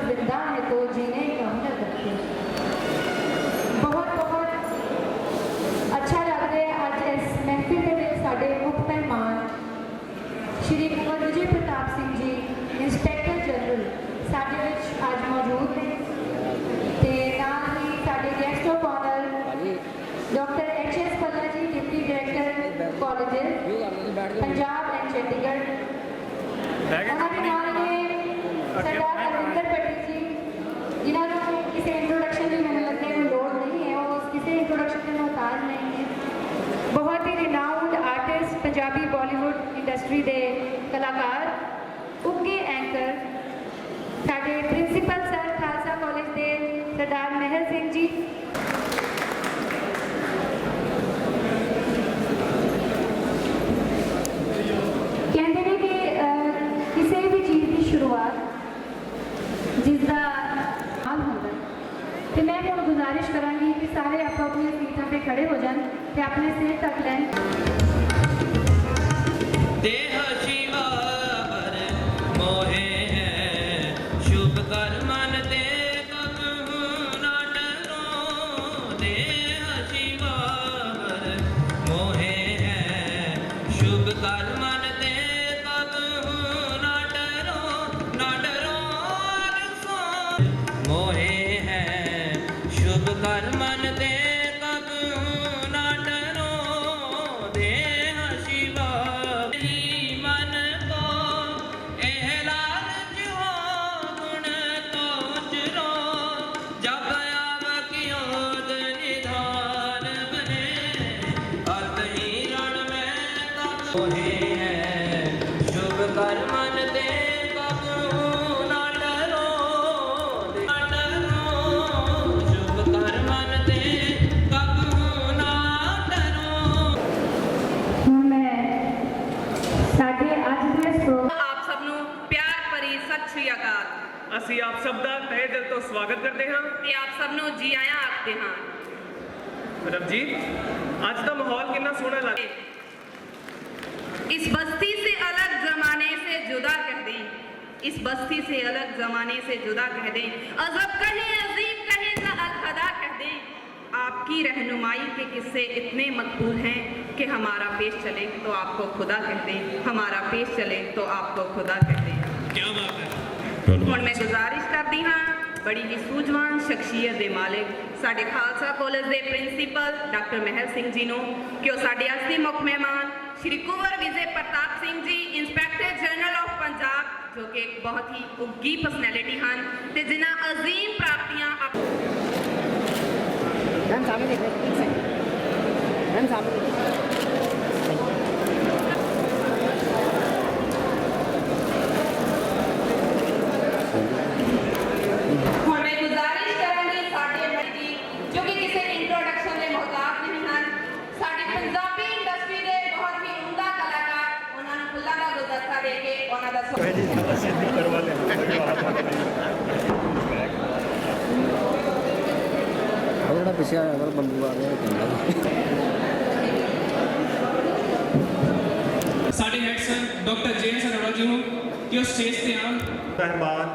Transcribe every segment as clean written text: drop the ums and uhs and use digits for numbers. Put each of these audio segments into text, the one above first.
जिंदा है तो जीने का हुनर रखते। बहुत बहुत अच्छा लगता है अज इस महफिल के विच साडे मुख मेहमान श्री कुंवर विजय प्रताप सिंह जी इंस्पैक्टर जनरल साडे विच अज मौजूद ने ते नाल ही साडे guest of honour doctor HS Palla ji deputy director college Punjab and Chandigarh. उन्होंने नाल ने सरदार अरविंदर भट्टी जी जिन्होंने किसी इंट्रोडक्शन की मैंने लगता है लोड़ नहीं है, वो किसी इंट्रोडक्शन के मोहताज नहीं है। बहुत ही renowned artist Punjabi Bollywood industry के कलाकार उगे एंकर साडे प्रिंसीपल सर खालसा कॉलेज के सरदार महल सिंह जी। कहते हैं कि किसी भी चीज़ की शुरुआत जिसका हाल होगा तो मैं हम गुजारिश करांगी कि सारे आप अपनी सीटों पे खड़े हो जाएं तो अपने सिर तक लें। देह शिवा पर मोहे है शुभ कर मन दे कबहू ना डरो। देह शिवा पर मोहे है शुभ कर मन दे कबहू ना डरो अरसों। मोहे है शुभ कर मन दे कबहू ना डरो। देह शिवा मन को एहलाल जो गुण को चरो। जब आव कियोद निधान बने अत ही रण में तब मोहे है शुभ कर मन दे कबहू ना डरो। ना डरो शुभ कर मन दे कबहू ना डरो। मैं साडे अज दे प्रोग्राम ਆਪ ਸਭ ਨੂੰ ਪਿਆਰ ਭਰੀ ਸਤਿ ਸ਼੍ਰੀ ਅਕਾਲ ਅਸੀਂ ਆਪ ਸਭ ਦਾ ਤਹਿ ਦਿਲ ਤੋਂ ਸਵਾਗਤ ਕਰਦੇ ਹਾਂ। ਤੇ ਆਪ ਸਭ ਨੂੰ ਜੀ ਆਇਆਂ ਆਖਦੇ ਹਾਂ। ਰਵਜੀਤ, ਅੱਜ ਦਾ ਮਾਹੌਲ ਕਿੰਨਾ ਸੋਹਣਾ ਲੱਗ इस बस्ती से अलग जमाने से जुदा कह दें, इस बस्ती से अलग जमाने से जुदा कह दें, अजब कहें अजीब कहें या अलखदा कह दें। आपकी रहनुमाई के किस्से इतने मकबूल हैं कि हमारा पेश चले तो आपको खुदा कह दें, हमारा पेश चले तो आपको खुदा कह दें। क्या बात है। ਹੁਣ ਮੈਂ ਗੁਜ਼ਾਰਿਸ਼ ਕਰਦੀ ਹਾਂ ਬੜੀ ਹੀ ਸੂਝਵਾਨ ਸ਼ਖਸੀਅਤ ਦੇ ਮਾਲਿਕ ਸਾਡੇ ਖਾਲਸਾ ਕਾਲਜ ਦੇ ਪ੍ਰਿੰਸੀਪਲ ਡਾਕਟਰ ਮਹਿਲ ਸਿੰਘ ਜੀ ਨੂੰ ਕਿ ਉਹ ਸਾਡੇ ਅੱਜ ਦੇ ਮੁੱਖ ਮਹਿਮਾਨ ਸ਼੍ਰੀ Kunwar Vijay Pratap Singh ji inspector general of Punjab ਜੋ ਕਿ ਇੱਕ ਬਹੁਤ ਹੀ ਉੱਗੀ ਪਰਸਨੈਲਿਟੀ ਹਨ ਤੇ ਜਿਨ੍ਹਾਂ ਅਜ਼ੀਮ ਪ੍ਰਾਪਤੀਆਂ ਹੁਣ ਮੈਂ ਗੁਜ਼ਾਰਿਸ਼ ਕਰਾਂਗੀ ਸਾਡੇ ਬੜੀ ਜੀ ਜੋ ਕਿ ਕਿਸੇ ਇੰਟਰੋਡਕਸ਼ਨ ਦੇ ਮੁਹਤਾਜ ਨਹੀਂ ਹਨ। ਸਾਡੀ ਪੰਜਾਬੀ ਇੰਡਸਟਰੀ ਦੇ ਬਹੁਤ ਹੀ ਉਮਦਾ ਕਲਾਕਾਰ ਉਹਨਾਂ ਨੂੰ ਫੁੱਲਾਂ ਦਾ ਗੁਲਦਸਤਾ ਦੇ ਕੇ ਉਹਨਾਂ ਦਾ थोड़ा पीछे आया अगर बंबू आ गया ਸਾਡੇ head sir doctor JS Arora ji ਨੂੰ ਕਿ ਉਹ ਸਟੇਜ ਤੇ ਆਉਣ। ਮਹਿਮਾਨ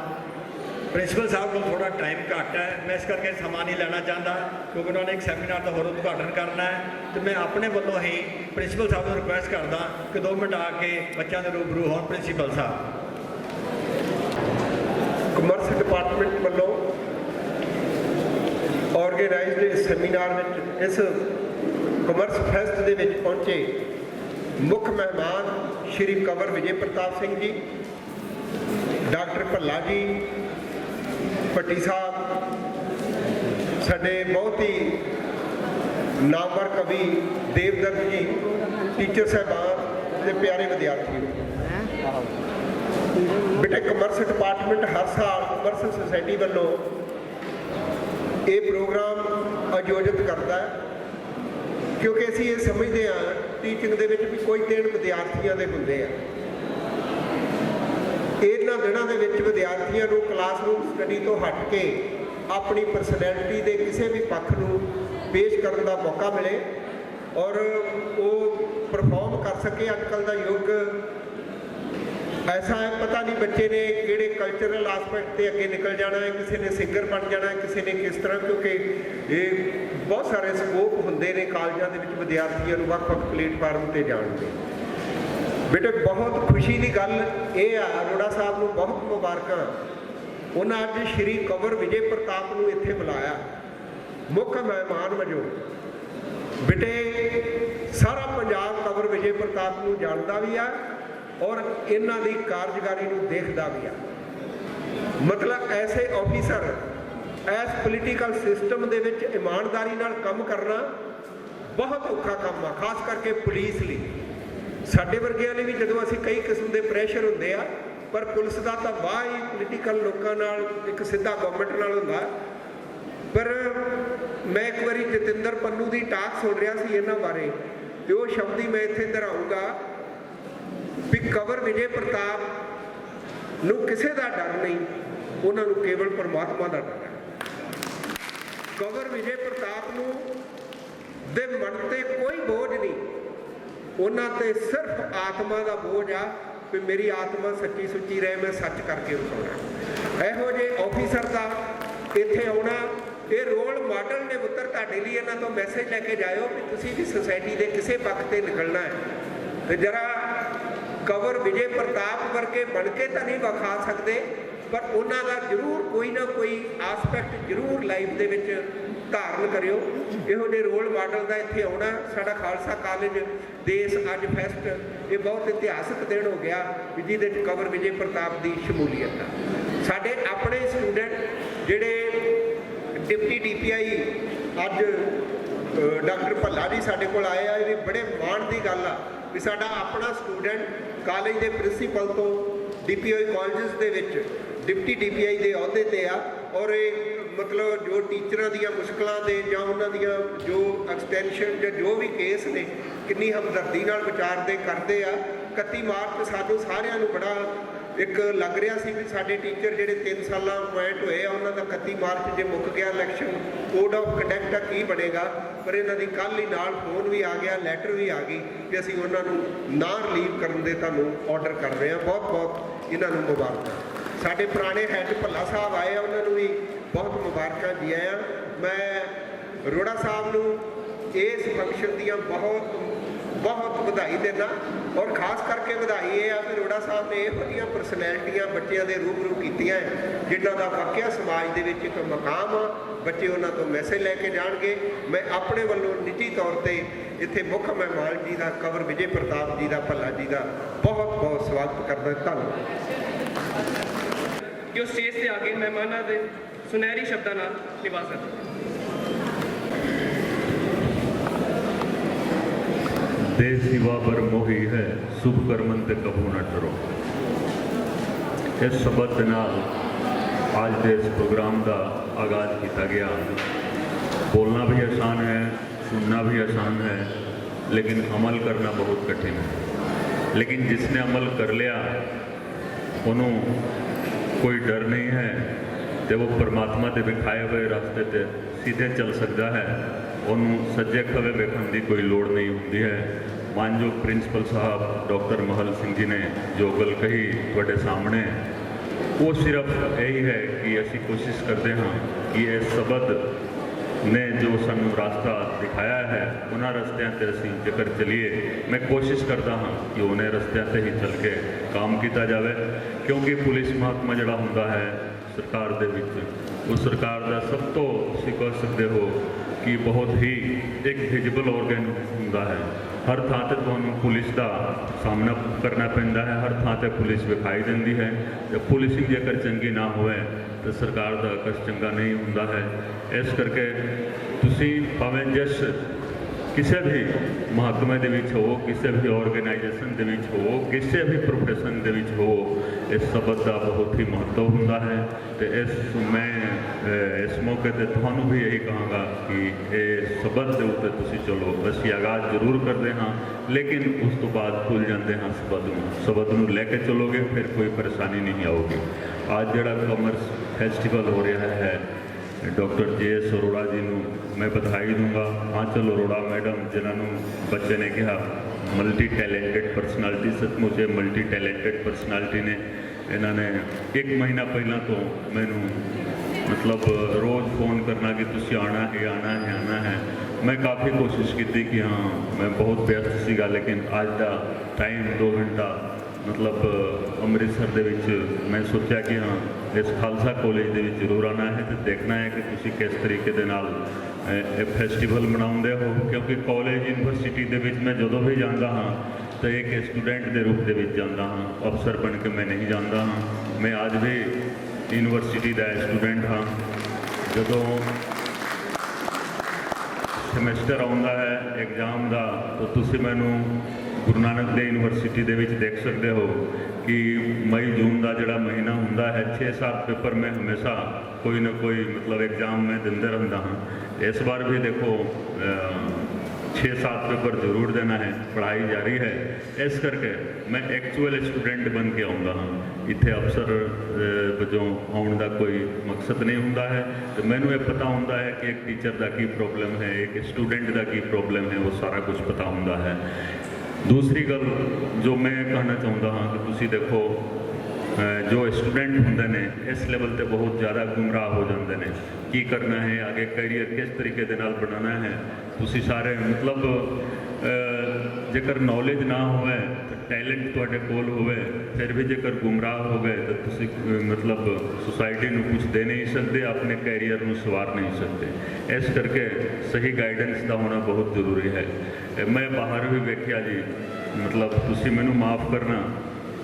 ਪ੍ਰਿੰਸੀਪਲ ਸਾਹਿਬ ਨੂੰ ਥੋੜਾ ਟਾਈਮ ਘੱਟ ਹੈ, ਮੈਂ ਇਸ ਕਰਕੇ ਸਮਾਂ ਨਹੀਂ ਲੈਣਾ ਚਾਹੁੰਦਾ ਕਿਉਂਕਿ ਉਹਨਾਂ ਨੇ ਇੱਕ ਸੈਮੀਨਾਰ ਦਾ ਹੋਰ ਉਦਘਾਟਨ ਕਰਨਾ ਹੈ ਤੇ ਮੈਂ ਆਪਣੇ ਵੱਲੋਂ ਹੀ ਪ੍ਰਿੰਸੀਪਲ ਸਾਹਿਬ ਨੂੰ ਰਿਕੁਐਸਟ ਕਰਦਾ ਕਿ 2 ਮਿੰਟ ਆ ਕੇ ਬੱਚਿਆਂ ਦੇ ਰੂਬਰੂ ਹੋਣ। ਪ੍ਰਿੰਸੀਪਲ ਸਾਹਿਬ ਕਮਰਸ ਡਿਪਾਰਟਮੈਂਟ ਵੱਲੋਂ ਆਰਗੇਨਾਈਜ਼ਡ ਇਸ ਸੈਮੀਨਾਰ ਵਿੱਚ ਇਸ ਕਮਰਸ ਫੈਸਟ ਦੇ ਵਿੱਚ ਪਹੁੰਚੇ ਮੁੱਖ ਮਹਿਮਾਨ ਸ਼੍ਰੀ ਕੰਵਰ ਵਿਜੇ ਪ੍ਰਤਾਪ ਸਿੰਘ ਜੀ, ਡਾਕਟਰ ਭੱਲਾ ਜੀ ਭੱਟੀ ਸਾਹਿਬ, ਸਾਡੇ ਬਹੁਤ ਹੀ ਨਾਮਵਰ ਕਵੀ ਦੇਵਦੱਤ ਜੀ, ਟੀਚਰ ਸਾਹਿਬਾਨ ਤੇ ਪਿਆਰੇ ਵਿਦਿਆਰਥੀਓ। ਬੇਟੇ ਕਮਰਸ ਡਿਪਾਰਟਮੈਂਟ ਹਰ ਸਾਲ ਕਮਰਸ ਸੁਸਾਇਟੀ ਵੱਲੋਂ ਇਹ ਪ੍ਰੋਗਰਾਮ ਆਯੋਜਿਤ ਕਰਦਾ ਹੈ ਕਿਉਂਕਿ ਅਸੀਂ ਇਹ ਸਮਝਦੇ ਹਾਂ ਟੀਚਿੰਗ ਦੇ ਵਿੱਚ ਵੀ ਕੋਈ ਦਿਨ ਵਿਦਿਆਰਥੀਆਂ ਦੇ ਹੁੰਦੇ ਆ। ਇਹਨਾਂ ਦਿਨਾਂ ਦੇ ਵਿੱਚ ਵਿਦਿਆਰਥੀਆਂ ਨੂੰ ਕਲਾਸਰੂਮ ਸਟੱਡੀ ਤੋਂ ਹਟ ਕੇ ਆਪਣੀ ਪਰਸਨੈਲਿਟੀ ਦੇ ਕਿਸੇ ਵੀ ਪੱਖ ਨੂੰ ਪੇਸ਼ ਕਰਨ ਦਾ ਮੌਕਾ ਮਿਲੇ ਔਰ ਉਹ ਪਰਫਾਰਮ ਕਰ ਸਕੇ। ਅੱਜ ਕੱਲ੍ਹ ਦਾ ਯੁੱਗ ਐਸਾ ਹੈ ਪਤਾ ਨਹੀਂ ਬੱਚੇ ਨੇ ਕਿਹੜੇ ਕਲਚਰਲ ਆਸਪੈਕਟ ਤੇ ਅੱਗੇ ਨਿਕਲ ਜਾਣਾ ਹੈ, ਕਿਸੇ ਨੇ ਸਿੰਗਰ ਬਣ ਜਾਣਾ ਹੈ, ਕਿਸੇ ਨੇ ਕਿਸ ਤਰ੍ਹਾਂ, ਕਿਉਂਕਿ ਇਹ ਬਹੁਤ ਸਾਰੇ ਸਕੋਪ ਹੁੰਦੇ ਨੇ ਕਾਲਜਾਂ ਦੇ ਵਿੱਚ ਵਿਦਿਆਰਥੀਆਂ ਨੂੰ ਵੱਖ-ਵੱਖ ਪਲੇਟਫਾਰਮ ਤੇ ਜਾਣ ਦੇ। ਬੇਟੇ ਬਹੁਤ ਖੁਸ਼ੀ ਦੀ ਗੱਲ ਇਹ ਆ, ਅਰੋੜਾ ਸਾਹਿਬ ਨੂੰ ਬਹੁਤ ਮੁਬਾਰਕਾਂ। ਉਹਨਾਂ ਅੱਜ ਸ਼੍ਰੀ ਕੰਵਰ ਵਿਜੇ ਪ੍ਰਤਾਪ ਨੂੰ ਇੱਥੇ ਬੁਲਾਇਆ ਮੁੱਖ ਮਹਿਮਾਨ ਵਜੋਂ। ਬੇਟੇ ਸਾਰਾ ਪੰਜਾਬ ਕੰਵਰ ਵਿਜੇ ਪ੍ਰਤਾਪ ਨੂੰ ਜਾਣਦਾ ਵੀ ਆ ਔਰ ਇਹਨਾਂ ਦੀ ਕਾਰਜਕਾਰੀ ਨੂੰ ਦੇਖਦਾ ਵੀ ਆ। ਮਤਲਬ ਐਸੇ ਆਫੀਸਰ ਐਸ ਪੋਲੀਟੀਕਲ ਸਿਸਟਮ ਦੇ ਵਿੱਚ ਇਮਾਨਦਾਰੀ ਨਾਲ ਕੰਮ ਕਰਨਾ ਬਹੁਤ ਔਖਾ ਕੰਮ ਆ, ਖਾਸ ਕਰਕੇ ਪੁਲਿਸ ਲਈ। ਸਾਡੇ ਵਰਗਿਆਂ ਲਈ ਵੀ ਜਦੋਂ ਅਸੀਂ ਕਈ ਕਿਸਮ ਦੇ ਪ੍ਰੈਸ਼ਰ ਹੁੰਦੇ ਆ, ਪਰ ਪੁਲਿਸ ਦਾ ਤਾਂ ਵਾਹ ਹੀ ਪੋਲੀਟੀਕਲ ਲੋਕਾਂ ਨਾਲ ਇੱਕ ਸਿੱਧਾ ਗਵਰਨਮੈਂਟ ਨਾਲ ਹੁੰਦਾ। ਪਰ ਮੈਂ ਇੱਕ ਵਾਰੀ ਜਤਿੰਦਰ ਪੰਨੂ ਦੀ ਟਾਕ ਸੁਣ ਰਿਹਾ ਸੀ ਇਹਨਾਂ ਬਾਰੇ, ਤੇ ਉਹ ਸ਼ਬਦ ਹੀ ਮੈਂ ਇੱਥੇ ਦੁਹਰਾਊਂਗਾ ਵੀ ਕੰਵਰ ਵਿਜੇ ਪ੍ਰਤਾਪ ਨੂੰ ਕਿਸੇ ਦਾ ਡਰ ਨਹੀਂ, ਉਹਨਾਂ ਨੂੰ ਕੇਵਲ ਪਰਮਾਤਮਾ ਦਾ ਡਰ ਹੈ। ਕੰਵਰ ਵਿਜੇ ਪ੍ਰਤਾਪ ਨੂੰ ਦੇ ਮਨ ਤੇ ਕੋਈ ਬੋਝ ਨਹੀਂ, ਉਹਨਾਂ ਤੇ ਸਿਰਫ ਆਤਮਾ ਦਾ ਬੋਝ ਆ ਵੀ ਮੇਰੀ ਆਤਮਾ ਸੱਚੀ ਸੁੱਚੀ ਰਹੇ, ਮੈਂ ਸੱਚ ਕਰਕੇ ਵਿਖਾਉਣਾ। ਇਹੋ ਜਿਹੇ ਆਫੀਸਰ ਦਾ ਇੱਥੇ ਆਉਣਾ ਇਹ ਰੋਲ ਮਾਡਲ ਨੇ ਪੁੱਤਰ ਤੁਹਾਡੇ ਲਈ। ਇਹਨਾਂ ਤੋਂ ਮੈਸੇਜ ਲੈ ਕੇ ਜਾਇਓ ਕਿ ਤੁਸੀਂ ਵੀ ਸੁਸਾਇਟੀ ਦੇ ਕਿਸੇ ਪੱਖ ਤੇ ਨਿਕਲਣਾ ਹੈ, ਤੇ ਜਰਾ ਕੰਵਰ ਵਿਜੇ ਪ੍ਰਤਾਪ ਵਰਗੇ ਬਣ ਕੇ ਤਾਂ ਨਹੀਂ ਵਿਖਾ ਸਕਦੇ, ਪਰ ਉਹਨਾਂ ਦਾ ਜ਼ਰੂਰ ਕੋਈ ਨਾ ਕੋਈ ਆਸਪੈਕਟ ਜ਼ਰੂਰ ਲਾਈਫ ਦੇ ਵਿੱਚ ਧਾਰਨ ਕਰਿਓ। ਇਹੋ ਜਿਹੇ ਰੋਲ ਮਾਡਲ ਦਾ ਇੱਥੇ ਆਉਣਾ। ਸਾਡਾ ਖਾਲਸਾ ਕਾਲਜ ਦੇਸ਼ ਅੱਜ ਫੈਸਟ ਇਹ ਬਹੁਤ ਇਤਿਹਾਸਕ ਦਿਨ ਹੋ ਗਿਆ ਵੀ ਜਿਹਦੇ 'ਚ ਕੰਵਰ ਵਿਜੇ ਪ੍ਰਤਾਪ ਦੀ ਸ਼ਮੂਲੀਅਤ ਆ। ਸਾਡੇ ਆਪਣੇ ਸਟੂਡੈਂਟ ਜਿਹੜੇ ਡਿਪਟੀ DPI ਅੱਜ ਡਾਕਟਰ ਭੱਲਾ ਜੀ ਸਾਡੇ ਕੋਲ ਆਏ ਆ, ਇਹ ਬੜੇ ਮਾਣ ਦੀ ਗੱਲ ਆ ਵੀ ਸਾਡਾ ਆਪਣਾ ਸਟੂਡੈਂਟ ਕਾਲਜ ਦੇ ਪ੍ਰਿੰਸੀਪਲ ਤੋਂ DPI ਕਾਲਜਸ ਦੇ ਵਿੱਚ ਡਿਪਟੀ DPI ਦੇ ਅਹੁਦੇ ਤੇ ਆ, ਔਰ ਇਹ ਮਤਲਬ ਜੋ ਟੀਚਰਾਂ ਦੀਆਂ ਮੁਸ਼ਕਲਾਂ ਦੇ ਜਾਂ ਉਹਨਾਂ ਦੀਆਂ ਜੋ ਐਕਸਟੈਂਸ਼ਨ ਜਾਂ ਜੋ ਵੀ ਕੇਸ ਨੇ ਕਿੰਨੀ ਹਮਦਰਦੀ ਨਾਲ ਵਿਚਾਰਦੇ ਕਰਦੇ ਆ। 31 ਮਾਰਚ ਸਾਨੂੰ ਸਾਰਿਆਂ ਨੂੰ ਬੜਾ ਇੱਕ ਲੱਗ ਰਿਹਾ ਸੀ ਵੀ ਸਾਡੇ ਟੀਚਰ ਜਿਹੜੇ 3 ਸਾਲਾਂ ਅਪੁਆਇੰਟ ਹੋਏ ਆ ਉਹਨਾਂ ਦਾ 31 ਮਾਰਚ ਜੇ ਮੁੱਕ ਗਿਆ ਇਲੈਕਸ਼ਨ ਕੋਡ ਆਫ ਕੰਡਕਟ ਦਾ ਕੀ ਬਣੇਗਾ। ਪਰ ਇਹਨਾਂ ਦੀ ਕੱਲ੍ਹ ਹੀ ਨਾਲ ਫੋਨ ਵੀ ਆ ਗਿਆ, ਲੈਟਰ ਵੀ ਆ ਗਈ ਕਿ ਅਸੀਂ ਉਹਨਾਂ ਨੂੰ ਨਾ ਰਿਲੀਵ ਕਰਨ ਦੇ ਤੁਹਾਨੂੰ ਆਰਡਰ ਕਰ ਰਹੇ ਹਾਂ। ਬਹੁਤ ਬਹੁਤ ਇਹਨਾਂ ਨੂੰ ਮੁਬਾਰਕਾਂ। ਸਾਡੇ ਪੁਰਾਣੇ ਹੈੱਡ ਭੱਲਾ ਸਾਹਿਬ ਆਏ ਆ, ਉਹਨਾਂ ਨੂੰ ਵੀ ਬਹੁਤ ਮੁਬਾਰਕਾਂ ਜੀ ਆਇਆਂ। ਮੈਂ ਅਰੋੜਾ ਸਾਹਿਬ ਨੂੰ ਇਸ ਫੰਕਸ਼ਨ ਦੀਆਂ ਬਹੁਤ ਬਹੁਤ ਵਧਾਈ ਦਿੰਦਾ, ਔਰ ਖਾਸ ਕਰਕੇ ਵਧਾਈ ਇਹ ਆ ਕਿ ਅਰੋੜਾ ਸਾਹਿਬ ਨੇ ਇਹੋ ਜਿਹੀਆਂ ਪਰਸਨੈਲਿਟੀਆਂ ਬੱਚਿਆਂ ਦੇ ਰੂਬਰੂ ਕੀਤੀਆਂ ਜਿਨ੍ਹਾਂ ਦਾ ਵਾਕਿਆ ਸਮਾਜ ਦੇ ਵਿੱਚ ਇੱਕ ਮਕਾਮ ਆ। ਬੱਚੇ ਉਹਨਾਂ ਤੋਂ ਮੈਸੇਜ ਲੈ ਕੇ ਜਾਣਗੇ। ਮੈਂ ਆਪਣੇ ਵੱਲੋਂ ਨਿੱਜੀ ਤੌਰ ਤੇ ਇੱਥੇ ਮੁੱਖ ਮਹਿਮਾਨ ਜੀ ਦਾ ਕੰਵਰ ਵਿਜੇ ਪ੍ਰਤਾਪ ਜੀ ਦਾ ਭੱਲਾ ਜੀ ਦਾ ਬਹੁਤ ਬਹੁਤ ਸਵਾਗਤ ਕਰਦਾ। ਧੰਨਵਾਦ। ਜੋ ਸਟੇਜ ਤੇ ਆ ਕੇ ਮਹਿਮਾਨਾਂ ਦੇ ਸੁਨਹਿਰੀ ਸ਼ਬਦਾਂ ਨਾਲ ਨਿਵਾਜ਼ਤ। ਦੇਸ਼ ਸੇਵਾ ਬਰ ਮੋਹੀ ਹੈ, ਸੁਭ ਕਰਮਨ ਤੇ ਕਬੂ ਨਾ ਡਰੋ। ਇਸ ਸ਼ਬਦ ਦੇ ਨਾਲ ਅੱਜ ਦੇ ਇਸ ਪ੍ਰੋਗਰਾਮ ਦਾ ਆਗਾਜ਼ ਕੀਤਾ ਗਿਆ। बोलना भी आसान है, सुनना भी आसान है, लेकिन अमल करना बहुत कठिन है। लेकिन जिसने अमल कर लिया उन्होंने कोई डर नहीं है, तो वो परमात्मा के विखाए हुए रास्ते ते सीधे चल सकता है। उन्होंने सज्जे खवे वेखण की कोई लोड़ नहीं होती है। मानयोग प्रिंसीपल साहब डॉक्टर महल सिंह जी ने जो गल कही तुहाडे सामने, वो सिर्फ यही है कि असी कोशिश करते हाँ कि ये शब्द ने जो सानू रास्ता दिखाया है उन्होंने रस्तियां ते असी जेकर चलीए, मैं कोशिश करता हाँ कि उन्हें रस्तियां ते ही चल के काम किया जाए। क्योंकि पुलिस महकमा जिहड़ा हुंदा है सरकार दे विच, उस सरकार का सब तो तुसीं कह सकते हो कि बहुत ही एक विजिबल ऑर्गन हुंदा है। हर थां ते तुहानूं पुलिस का सामना करना पैंदा है, हर थां ते पुलिस विखाई देंदी है। ते पुलिसिंग जेकर चंगी ना होवे तो सरकार का कश चंगा नहीं हुंदा है। इस करके तुसीं भावें जिस किसी भी महकमे दे विच हो, किसी भी ऑर्गेनाइजेशन दे विच हो, किसी भी प्रोफेशन दे विच हो, इस शब्द का बहुत ही महत्व हुंदा है। तो मैं इस मौके पर तुहानूं भी यही कहांगा कि ये शब्द के उत्ते तुसीं चलो, असीं आगाज़ जरूर करते हाँ, लेकिन उस तो बाद भुल जाते हाँ शब्द नूं लैके चलोगे फिर कोई परेशानी नहीं आऊगी। आज जिहड़ा कॉमर्स फैसटिवल हो रहा है, डॉक्टर JS अरोड़ा जी नूं मैं बधाई दूंगा। आंचल अरोड़ा मैडम जिन्होंने बच्चे ने कहा ਮਲਟੀ ਟੈਲੈਂਟਡ ਪਰਸਨੈਲਿਟੀ, ਸੱਚਮੁੱਚ ਇਹ ਮਲਟੀ ਟੈਲੈਂਟਡ ਪਰਸਨੈਲਿਟੀ ਨੇ। ਇਹਨਾਂ ਨੇ 1 ਮਹੀਨਾ ਪਹਿਲਾਂ ਤੋਂ ਮੈਨੂੰ ਮਤਲਬ ਰੋਜ਼ ਫੋਨ ਕਰਨਾ ਕਿ ਤੁਸੀਂ ਆਉਣਾ ਹੈ, ਆਉਣਾ ਹੈ, ਆਉਣਾ ਹੈ। ਮੈਂ ਕਾਫੀ ਕੋਸ਼ਿਸ਼ ਕੀਤੀ ਕਿ ਹਾਂ, ਮੈਂ ਬਹੁਤ ਵਿਅਸਤ ਸੀਗਾ, ਲੇਕਿਨ ਅੱਜ ਦਾ ਟਾਈਮ 2 ਘੰਟਾ ਮਤਲਬ ਅੰਮ੍ਰਿਤਸਰ ਦੇ ਵਿੱਚ ਮੈਂ ਸੋਚਿਆ ਕਿ ਹਾਂ, ਇਸ ਖਾਲਸਾ ਕਾਲਜ ਦੇ ਵਿੱਚ ਜ਼ਰੂਰ ਆਉਣਾ ਹੈ ਅਤੇ ਦੇਖਣਾ ਹੈ ਕਿ ਤੁਸੀਂ ਕਿਸ ਤਰੀਕੇ ਦੇ ਨਾਲ ਇਹ ਫੈਸਟੀਵਲ ਮਨਾਉਂਦੇ ਹੋ। ਕਿਉਂਕਿ ਕਾਲਜ ਯੂਨੀਵਰਸਿਟੀ ਦੇ ਵਿੱਚ ਮੈਂ ਜਦੋਂ ਵੀ ਜਾਂਦਾ ਹਾਂ ਤਾਂ ਇੱਕ ਸਟੂਡੈਂਟ ਦੇ ਰੂਪ ਦੇ ਵਿੱਚ ਜਾਂਦਾ ਹਾਂ, ਅਫਸਰ ਬਣ ਕੇ ਮੈਂ ਨਹੀਂ ਜਾਂਦਾ ਹਾਂ। ਮੈਂ ਅੱਜ ਵੀ ਯੂਨੀਵਰਸਿਟੀ ਦਾ ਸਟੂਡੈਂਟ ਹਾਂ। ਜਦੋਂ ਸਮੈਸਟਰ ਆਉਂਦਾ ਹੈ ਐਗਜ਼ਾਮ ਦਾ, ਤਾਂ ਤੁਸੀਂ ਮੈਨੂੰ ਗੁਰੂ ਨਾਨਕ ਦੇਵ ਯੂਨੀਵਰਸਿਟੀ ਦੇ ਵਿੱਚ ਦੇਖ ਸਕਦੇ ਹੋ ਕਿ ਮਈ ਜੂਨ ਦਾ ਜਿਹੜਾ ਮਹੀਨਾ ਹੁੰਦਾ ਹੈ, 6-7 ਪੇਪਰ ਮੈਂ ਹਮੇਸ਼ਾ ਕੋਈ ਨਾ ਕੋਈ ਮਤਲਬ ਐਗਜ਼ਾਮ ਮੈਂ ਦਿੰਦਾ ਰਹਿੰਦਾ ਹਾਂ। ਇਸ ਵਾਰ ਵੀ ਦੇਖੋ 6-7 ਪੇਪਰ ਜ਼ਰੂਰ ਦੇਣਾ ਹੈ, ਪੜ੍ਹਾਈ ਜਾਰੀ ਹੈ। ਇਸ ਕਰਕੇ ਮੈਂ ਐਕਚੁਅਲ ਸਟੂਡੈਂਟ ਬਣ ਕੇ ਆਉਂਦਾ ਹਾਂ। ਇੱਥੇ ਅਫਸਰ ਵਜੋਂ ਆਉਣ ਦਾ ਕੋਈ ਮਕਸਦ ਨਹੀਂ ਹੁੰਦਾ ਹੈ, ਅਤੇ ਮੈਨੂੰ ਇਹ ਪਤਾ ਹੁੰਦਾ ਹੈ ਕਿ ਇੱਕ ਟੀਚਰ ਦਾ ਕੀ ਪ੍ਰੋਬਲਮ ਹੈ, ਇੱਕ ਸਟੂਡੈਂਟ ਦਾ ਕੀ ਪ੍ਰੋਬਲਮ ਹੈ, ਉਹ ਸਾਰਾ ਕੁਝ ਪਤਾ ਹੁੰਦਾ ਹੈ। ਦੂਸਰੀ ਗੱਲ ਜੋ ਮੈਂ ਕਹਿਣਾ ਚਾਹੁੰਦਾ ਹਾਂ ਕਿ ਤੁਸੀਂ ਦੇਖੋ ਜੋ ਸਟੂਡੈਂਟ ਹੁੰਦੇ ਨੇ ਇਸ ਲੈਵਲ 'ਤੇ ਬਹੁਤ ਜ਼ਿਆਦਾ ਗੁੰਮਰਾਹ ਹੋ ਜਾਂਦੇ ਨੇ। ਕੀ ਕਰਨਾ ਹੈ, ਅੱਗੇ ਕੈਰੀਅਰ ਕਿਸ ਤਰੀਕੇ ਦੇ ਨਾਲ ਬਣਾਉਣਾ ਹੈ, ਤੁਸੀਂ ਸਾਰੇ ਮਤਲਬ ਜੇਕਰ ਨੌਲੇਜ ਨਾ ਹੋਵੇ ਤਾਂ ਟੈਲੈਂਟ ਤੁਹਾਡੇ ਕੋਲ ਹੋਵੇ, ਫਿਰ ਵੀ ਜੇਕਰ ਗੁੰਮਰਾਹ ਹੋ ਗਏ ਤਾਂ ਤੁਸੀਂ ਮਤਲਬ ਸੁਸਾਇਟੀ ਨੂੰ ਕੁਝ ਦੇ ਨਹੀਂ ਸਕਦੇ, ਆਪਣੇ ਕੈਰੀਅਰ ਨੂੰ ਸਵਾਰ ਨਹੀਂ ਸਕਦੇ। ਇਸ ਕਰਕੇ ਸਹੀ ਗਾਈਡੈਂਸ ਦਾ ਹੋਣਾ ਬਹੁਤ ਜ਼ਰੂਰੀ ਹੈ। ਮੈਂ ਬਾਹਰ ਵੀ ਵੇਖਿਆ ਜੀ, ਮਤਲਬ ਤੁਸੀਂ ਮੈਨੂੰ ਮਾਫ ਕਰਨਾ,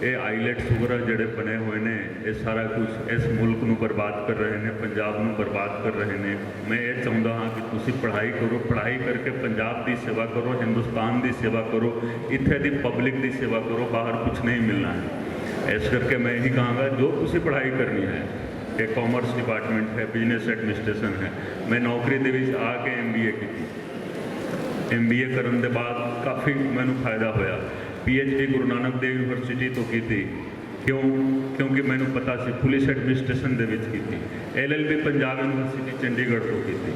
ਇਹ ਆਈਲੈਟਸ ਵਗੈਰਾ ਜਿਹੜੇ ਬਣੇ ਹੋਏ ਨੇ, ਇਹ ਸਾਰਾ ਕੁਝ ਇਸ ਮੁਲਕ ਨੂੰ ਬਰਬਾਦ ਕਰ ਰਹੇ ਨੇ, ਪੰਜਾਬ ਨੂੰ ਬਰਬਾਦ ਕਰ ਰਹੇ ਨੇ। ਮੈਂ ਇਹ ਚਾਹੁੰਦਾ ਹਾਂ ਕਿ ਤੁਸੀਂ ਪੜ੍ਹਾਈ ਕਰੋ, ਪੜ੍ਹਾਈ ਕਰਕੇ ਪੰਜਾਬ ਦੀ ਸੇਵਾ ਕਰੋ, ਹਿੰਦੁਸਤਾਨ ਦੀ ਸੇਵਾ ਕਰੋ, ਇੱਥੇ ਦੀ ਪਬਲਿਕ ਦੀ ਸੇਵਾ ਕਰੋ, ਬਾਹਰ ਕੁਝ ਨਹੀਂ ਮਿਲਣਾ ਹੈ। ਇਸ ਕਰਕੇ ਮੈਂ ਇਹੀ ਕਹਾਂਗਾ, ਜੋ ਤੁਸੀਂ ਪੜ੍ਹਾਈ ਕਰਨੀ ਹੈ, ਕਿ ਕਾਮਰਸ ਡਿਪਾਰਟਮੈਂਟ ਹੈ, ਬਿਜ਼ਨਸ ਐਡਮਿਨਿਸਟ੍ਰੇਸ਼ਨ ਹੈ। ਮੈਂ ਨੌਕਰੀ ਦੇ ਵਿੱਚ ਆ ਕੇ MBA ਕੀਤੀ। MBA ਕਰਨ ਦੇ ਬਾਅਦ ਕਾਫੀ ਮੈਨੂੰ ਫਾਇਦਾ ਹੋਇਆ। PhD ਗੁਰੂ ਨਾਨਕ ਦੇਵ ਯੂਨੀਵਰਸਿਟੀ ਤੋਂ ਕੀਤੀ। ਕਿਉਂਕਿ ਮੈਨੂੰ ਪਤਾ ਸੀ ਪੁਲਿਸ ਐਡਮਿਨਿਸਟ੍ਰੇਸ਼ਨ ਦੇ ਵਿੱਚ ਕੀਤੀ। LLB ਪੰਜਾਬ ਯੂਨੀਵਰਸਿਟੀ ਚੰਡੀਗੜ੍ਹ ਤੋਂ ਕੀਤੀ।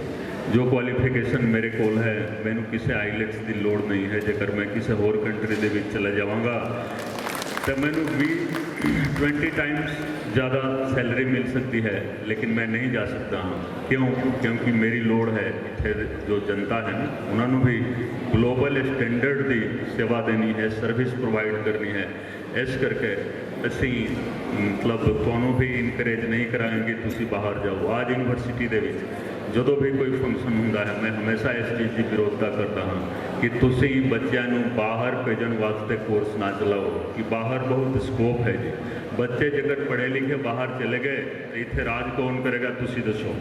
ਜੋ ਕੁਆਲੀਫਿਕੇਸ਼ਨ ਮੇਰੇ ਕੋਲ ਹੈ, ਮੈਨੂੰ ਕਿਸੇ ਆਈਲੈਟਸ ਦੀ ਲੋੜ ਨਹੀਂ ਹੈ। ਜੇਕਰ ਮੈਂ ਕਿਸੇ ਹੋਰ ਕੰਟਰੀ ਦੇ ਵਿੱਚ ਚਲਾ ਜਾਵਾਂਗਾ ਤਾਂ ਮੈਨੂੰ 20-20 ਟਾਈਮਸ ਜ਼ਿਆਦਾ ਸੈਲਰੀ ਮਿਲ ਸਕਦੀ ਹੈ, ਲੇਕਿਨ ਮੈਂ ਨਹੀਂ ਜਾ ਸਕਦਾ ਹਾਂ। ਕਿਉਂਕਿ ਮੇਰੀ ਲੋੜ ਹੈ ਇੱਥੇ ਜੋ ਜਨਤਾ ਹੈ ਨਾ, ਉਹਨਾਂ ਨੂੰ ਵੀ ਗਲੋਬਲ ਸਟੈਂਡਰਡ ਦੀ ਸੇਵਾ ਦੇਣੀ ਹੈ, ਸਰਵਿਸ ਪ੍ਰੋਵਾਈਡ ਕਰਨੀ ਹੈ। ਇਸ ਕਰਕੇ ਅਸੀਂ ਮਤਲਬ ਤੁਹਾਨੂੰ ਵੀ ਇਨਕਰੇਜ ਨਹੀਂ ਕਰਾਂਗੇ ਤੁਸੀਂ ਬਾਹਰ ਜਾਓ। ਅੱਜ ਯੂਨੀਵਰਸਿਟੀ ਦੇ ਵਿੱਚ ਜਦੋਂ ਵੀ ਕੋਈ ਫੰਕਸ਼ਨ ਹੁੰਦਾ ਹੈ, ਮੈਂ ਹਮੇਸ਼ਾ ਇਸ ਚੀਜ਼ ਦੀ ਵਿਰੋਧਤਾ ਕਰਦਾ ਹਾਂ ਕਿ ਤੁਸੀਂ ਬੱਚਿਆਂ ਨੂੰ ਬਾਹਰ ਭੇਜਣ ਵਾਸਤੇ ਕੋਰਸ ਨਾ ਚਲਾਓ, ਕਿ ਬਾਹਰ ਬਹੁਤ ਸਕੋਪ ਹੈ ਜੀ। ਬੱਚੇ ਜੇਕਰ ਪੜ੍ਹੇ ਲਿਖੇ ਬਾਹਰ ਚਲੇ ਗਏ ਤਾਂ ਇੱਥੇ ਰਾਜ ਕੌਣ ਕਰੇਗਾ, ਤੁਸੀਂ ਦੱਸੋ।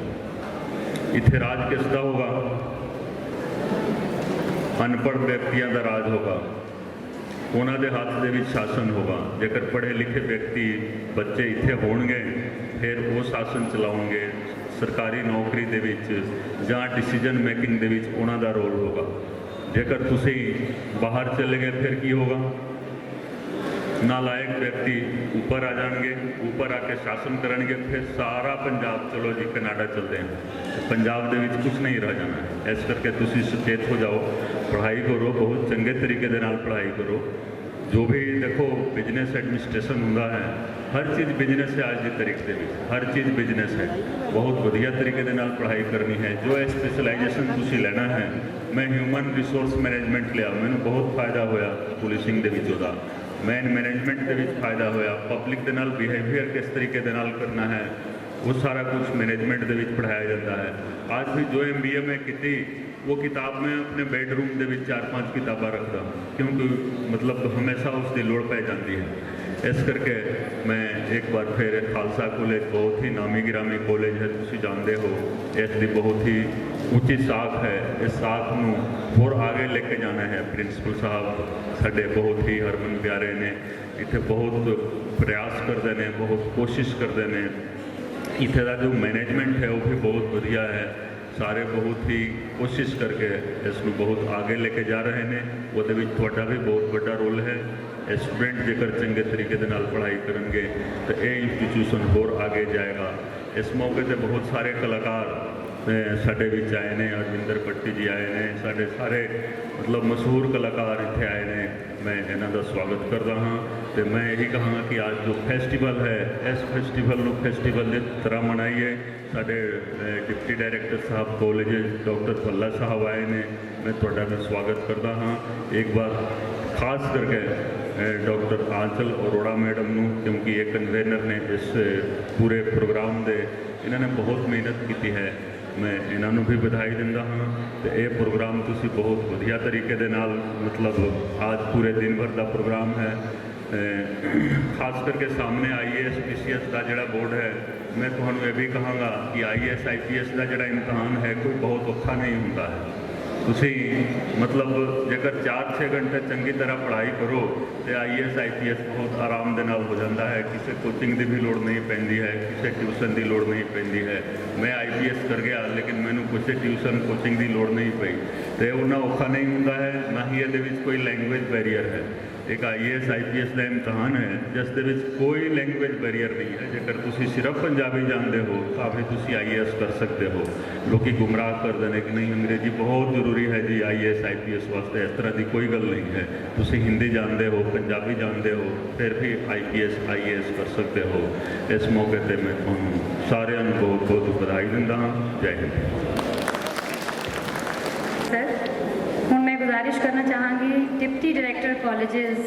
ਇੱਥੇ ਰਾਜ ਕਿਸ ਦਾ ਹੋਗਾ? ਅਨਪੜ੍ਹ ਵਿਅਕਤੀਆਂ ਦਾ ਰਾਜ ਹੋਗਾ, ਉਹਨਾਂ ਦੇ ਹੱਥ ਦੇ ਵਿੱਚ ਸ਼ਾਸਨ ਹੋਗਾ। ਜੇਕਰ ਪੜ੍ਹੇ ਲਿਖੇ ਵਿਅਕਤੀ ਬੱਚੇ ਇੱਥੇ ਹੋਣਗੇ, ਫਿਰ ਉਹ ਸ਼ਾਸਨ ਚਲਾਉਣਗੇ। ਸਰਕਾਰੀ ਨੌਕਰੀ ਦੇ ਵਿੱਚ ਜਾਂ ਡਿਸੀਜਨ ਮੇਕਿੰਗ ਦੇ ਵਿੱਚ ਉਹਨਾਂ ਦਾ ਰੋਲ ਹੋਗਾ। ਜੇਕਰ ਤੁਸੀਂ ਬਾਹਰ ਚਲੇ ਗਏ, ਫਿਰ ਕੀ ਹੋਗਾ? ਨਾਲਾਇਕ ਵਿਅਕਤੀ ਉੱਪਰ ਆ ਜਾਣਗੇ, ਉੱਪਰ ਆ ਕੇ ਸ਼ਾਸਨ ਕਰਨਗੇ। ਫਿਰ ਸਾਰਾ ਪੰਜਾਬ, ਚਲੋ ਜੀ ਕੈਨੇਡਾ ਚੱਲਦੇ ਹਾਂ, ਪੰਜਾਬ ਦੇ ਵਿੱਚ ਕੁਝ ਨਹੀਂ ਰਹਿ ਜਾਣਾ। ਇਸ ਕਰਕੇ ਤੁਸੀਂ ਸੁਚੇਤ ਹੋ ਜਾਓ, ਪੜ੍ਹਾਈ ਕਰੋ, ਬਹੁਤ ਚੰਗੇ ਤਰੀਕੇ ਦੇ ਨਾਲ ਪੜ੍ਹਾਈ ਕਰੋ। ਜੋ ਵੀ ਦੇਖੋ ਬਿਜ਼ਨਸ ਐਡਮਿਨਿਸਟ੍ਰੇਸ਼ਨ ਹੁੰਦਾ ਹੈ, ਹਰ ਚੀਜ਼ ਬਿਜ਼ਨਸ ਹੈ। ਅੱਜ ਦੀ ਤਾਰੀਖ ਦੇ ਵਿੱਚ ਹਰ ਚੀਜ਼ ਬਿਜ਼ਨਸ ਹੈ। ਬਹੁਤ ਵਧੀਆ ਤਰੀਕੇ ਦੇ ਨਾਲ ਪੜ੍ਹਾਈ ਕਰਨੀ ਹੈ। ਜੋ ਸਪੈਸ਼ਲਾਈਜੇਸ਼ਨ ਤੁਸੀਂ ਲੈਣਾ ਹੈ, ਮੈਂ ਹਿਊਮਨ ਰਿਸੋਰਸ ਮੈਨੇਜਮੈਂਟ ਲਿਆ, ਮੈਨੂੰ ਬਹੁਤ ਫਾਇਦਾ ਹੋਇਆ ਪੁਲਿਸਿੰਗ ਦੇ ਵਿੱਚ। ਉਹਦਾ ਮੈਨੇਜਮੈਂਟ ਦੇ ਵਿੱਚ ਫਾਇਦਾ ਹੋਇਆ। ਪਬਲਿਕ ਦੇ ਨਾਲ ਬਿਹੇਵੀਅਰ ਕਿਸ ਤਰੀਕੇ ਦੇ ਨਾਲ ਕਰਨਾ ਹੈ, ਉਹ ਸਾਰਾ ਕੁਝ ਮੈਨੇਜਮੈਂਟ ਦੇ ਵਿੱਚ ਪੜ੍ਹਾਇਆ ਜਾਂਦਾ ਹੈ। ਅੱਜ ਵੀ ਜੋ MBA ਮੈਂ ਕੀਤੀ, वो किताब मैं अपने बेडरूम ਦੇ ਵਿੱਚ 4-5 ਕਿਤਾਬਾਂ ਰੱਖਦਾ, ਕਿਉਂਕਿ ਮਤਲਬ ਹਮੇਸ਼ਾ ਉਸ ਦੀ ਲੋੜ ਪੈ ਜਾਂਦੀ ਹੈ। ਇਸ ਕਰਕੇ ਮੈਂ ਇੱਕ ਵਾਰ ਫਿਰ ਖਾਲਸਾ ਕਾਲਜ ਬਹੁਤ ਹੀ ਨਾਮੀ ਗਿਰਾਮੀ ਕਾਲਜ ਹੈ, ਤੁਸੀਂ ਜਾਣਦੇ ਹੋ। ਇਸ ਦੀ ਬਹੁਤ ਹੀ ਉੱਚੀ ਸਾਖ ਹੈ। ਇਸ ਸਾਖ ਨੂੰ ਹੋਰ ਅੱਗੇ ਲੈ ਕੇ ਜਾਣਾ ਹੈ। ਪ੍ਰਿੰਸੀਪਲ ਸਾਹਿਬ ਸਾਡੇ ਬਹੁਤ ਹੀ ਹਰਮਨ ਪਿਆਰੇ ਨੇ, ਇੱਥੇ ਬਹੁਤ ਪ੍ਰयास ਕਰਦੇ ਨੇ, ਬਹੁਤ ਕੋਸ਼ਿਸ਼ ਕਰਦੇ ਨੇ। ਇੱਥੇ ਦਾ ਜੋ ਮੈਨੇਜਮੈਂਟ ਹੈ ਉਹ ਵੀ ਬਹੁਤ ਵਧੀਆ ਹੈ। ਸਾਰੇ ਬਹੁਤ ਹੀ ਕੋਸ਼ਿਸ਼ ਕਰਕੇ ਇਸ ਨੂੰ ਬਹੁਤ ਅੱਗੇ ਲੈ ਕੇ ਜਾ ਰਹੇ ਨੇ। ਉਹਦੇ ਵਿੱਚ ਤੁਹਾਡਾ ਵੀ ਬਹੁਤ ਵੱਡਾ ਰੋਲ ਹੈ। ਸਟੂਡੈਂਟ ਜੇਕਰ ਚੰਗੇ ਤਰੀਕੇ ਦੇ ਨਾਲ ਪੜ੍ਹਾਈ ਕਰਨਗੇ ਤਾਂ ਇਹ ਇੰਸਟੀਟਿਊਸ਼ਨ ਹੋਰ ਅੱਗੇ ਜਾਏਗਾ। ਇਸ ਮੌਕੇ ਤੇ ਬਹੁਤ ਸਾਰੇ ਕਲਾਕਾਰ ਸਾਡੇ ਵਿੱਚ ਆਏ ਨੇ। ਅਰਵਿੰਦਰ ਪੱਟੀ ਜੀ ਆਏ ਨੇ, ਸਾਡੇ ਸਾਰੇ ਮਤਲਬ ਮਸ਼ਹੂਰ ਕਲਾਕਾਰ ਇੱਥੇ ਆਏ ਨੇ। ਮੈਂ ਇਹਨਾਂ ਦਾ ਸਵਾਗਤ ਕਰਦਾ ਹਾਂ ਤੇ ਮੈਂ ਇਹੀ ਕਹਾਂਗਾ ਕਿ ਅੱਜ ਜੋ ਫੈਸਟੀਵਲ ਹੈ, ਇਸ ਫੈਸਟੀਵਲ ਨੂੰ ਫੈਸਟੀਵਲ ਦੀ ਤਰ੍ਹਾਂ ਮਨਾਈਏ। ਸਾਡੇ ਡਿਪਟੀ ਡਾਇਰੈਕਟਰ ਸਾਹਿਬ ਕਾਲਜ ਡਾਕਟਰ ਭੱਲਾ ਸਾਹਿਬ ਆਏ ਨੇ, मैं ਤੁਹਾਡਾ भी स्वागत करता हाँ। एक बार खास करके डॉक्टर आंचल अरोड़ा मैडम ਨੂੰ, क्योंकि ये कन्वेनर ने इस पूरे प्रोग्राम ਦੇ ਇਹਨਾਂ ਨੇ ਬਹੁਤ ਮਿਹਨਤ ਕੀਤੀ ਹੈ। मैं ਇਹਨਾਂ ਨੂੰ भी ਵਧਾਈ ਦਿੰਦਾ ਹਾਂ ਤੇ ਇਹ ਪ੍ਰੋਗਰਾਮ ਤੁਸੀਂ ਬਹੁਤ ਵਧੀਆ ਤਰੀਕੇ ਦੇ ਨਾਲ ਮਤਲਬ ਅੱਜ ਪੂਰੇ ਦਿਨ ਭਰ ਦਾ ਪ੍ਰੋਗਰਾਮ ਹੈ। ਖਾਸ ਕਰਕੇ ਸਾਹਮਣੇ IAS PCS ਦਾ ਜਿਹੜਾ ਬੋਰਡ ਹੈ, ਮੈਂ ਤੁਹਾਨੂੰ ਇਹ ਵੀ ਕਹਾਂਗਾ ਕਿ IAS IPS ਦਾ ਜਿਹੜਾ ਇਮਤਿਹਾਨ ਹੈ ਕੋਈ ਬਹੁਤ ਔਖਾ ਨਹੀਂ ਹੁੰਦਾ ਹੈ। ਤੁਸੀਂ ਮਤਲਬ ਜੇਕਰ 4-6 ਘੰਟੇ ਚੰਗੀ ਤਰ੍ਹਾਂ ਪੜ੍ਹਾਈ ਕਰੋ ਤੇ IAS IPS ਬਹੁਤ ਆਰਾਮ ਦੇ ਨਾਲ ਹੋ ਜਾਂਦਾ ਹੈ। ਕਿਸੇ ਕੋਚਿੰਗ ਦੀ ਵੀ ਲੋੜ ਨਹੀਂ ਪੈਂਦੀ ਹੈ, ਕਿਸੇ ਟਿਊਸ਼ਨ ਦੀ ਲੋੜ ਨਹੀਂ ਪੈਂਦੀ ਹੈ। ਮੈਂ IPS ਕਰ ਗਿਆ ਲੇਕਿਨ ਮੈਨੂੰ ਕਿਸੇ ਟਿਊਸ਼ਨ ਕੋਚਿੰਗ ਦੀ ਲੋੜ ਨਹੀਂ ਪਈ ਤੇ ਉਹਨਾਂ ਔਖਾ ਨਹੀਂ ਹੁੰਦਾ ਹੈ। ਨਾ ਹੀ ਇਹਦੇ ਵਿੱਚ ਕੋਈ ਲੈਂਗੁਏਜ ਬੈਰੀਅਰ ਹੈ। एक IAS IPS ਦਾ ਇਮਤਿਹਾਨ ਹੈ ਜਿਸ ਦੇ ਵਿੱਚ ਕੋਈ ਲੈਂਗੁਏਜ ਬੈਰੀਅਰ ਨਹੀਂ ਹੈ। ਜੇਕਰ ਤੁਸੀਂ ਸਿਰਫ ਪੰਜਾਬੀ ਜਾਣਦੇ ਹੋ ਤਾਂ ਵੀ ਤੁਸੀਂ IAS ਕਰ ਸਕਦੇ ਹੋ। ਲੋਕੀ ਗੁੰਮਰਾਹ ਕਰਦੇ ਨੇ ਕਿ ਨਹੀਂ ਅੰਗਰੇਜ਼ੀ ਬਹੁਤ ਜ਼ਰੂਰੀ ਹੈ ਜੀ IAS IPS ਵਾਸਤੇ। ਇਸ ਤਰ੍ਹਾਂ ਦੀ ਕੋਈ ਗੱਲ ਨਹੀਂ ਹੈ। ਤੁਸੀਂ ਹਿੰਦੀ ਜਾਣਦੇ ਹੋ, ਪੰਜਾਬੀ ਜਾਣਦੇ ਹੋ, ਫਿਰ ਵੀ IPS IAS ਕਰ ਸਕਦੇ ਹੋ। ਇਸ ਮੌਕੇ ਤੇ ਮੈਂ ਤੁਹਾਨੂੰ ਸਾਰਿਆਂ ਨੂੰ ਬਹੁਤ ਬਹੁਤ ਵਧਾਈ ਦਿੰਦਾ ਹਾਂ। ਜੈ ਹਿੰਦ। सर हूँ मैं गुजारिश करना चाहांगी deputy director colleges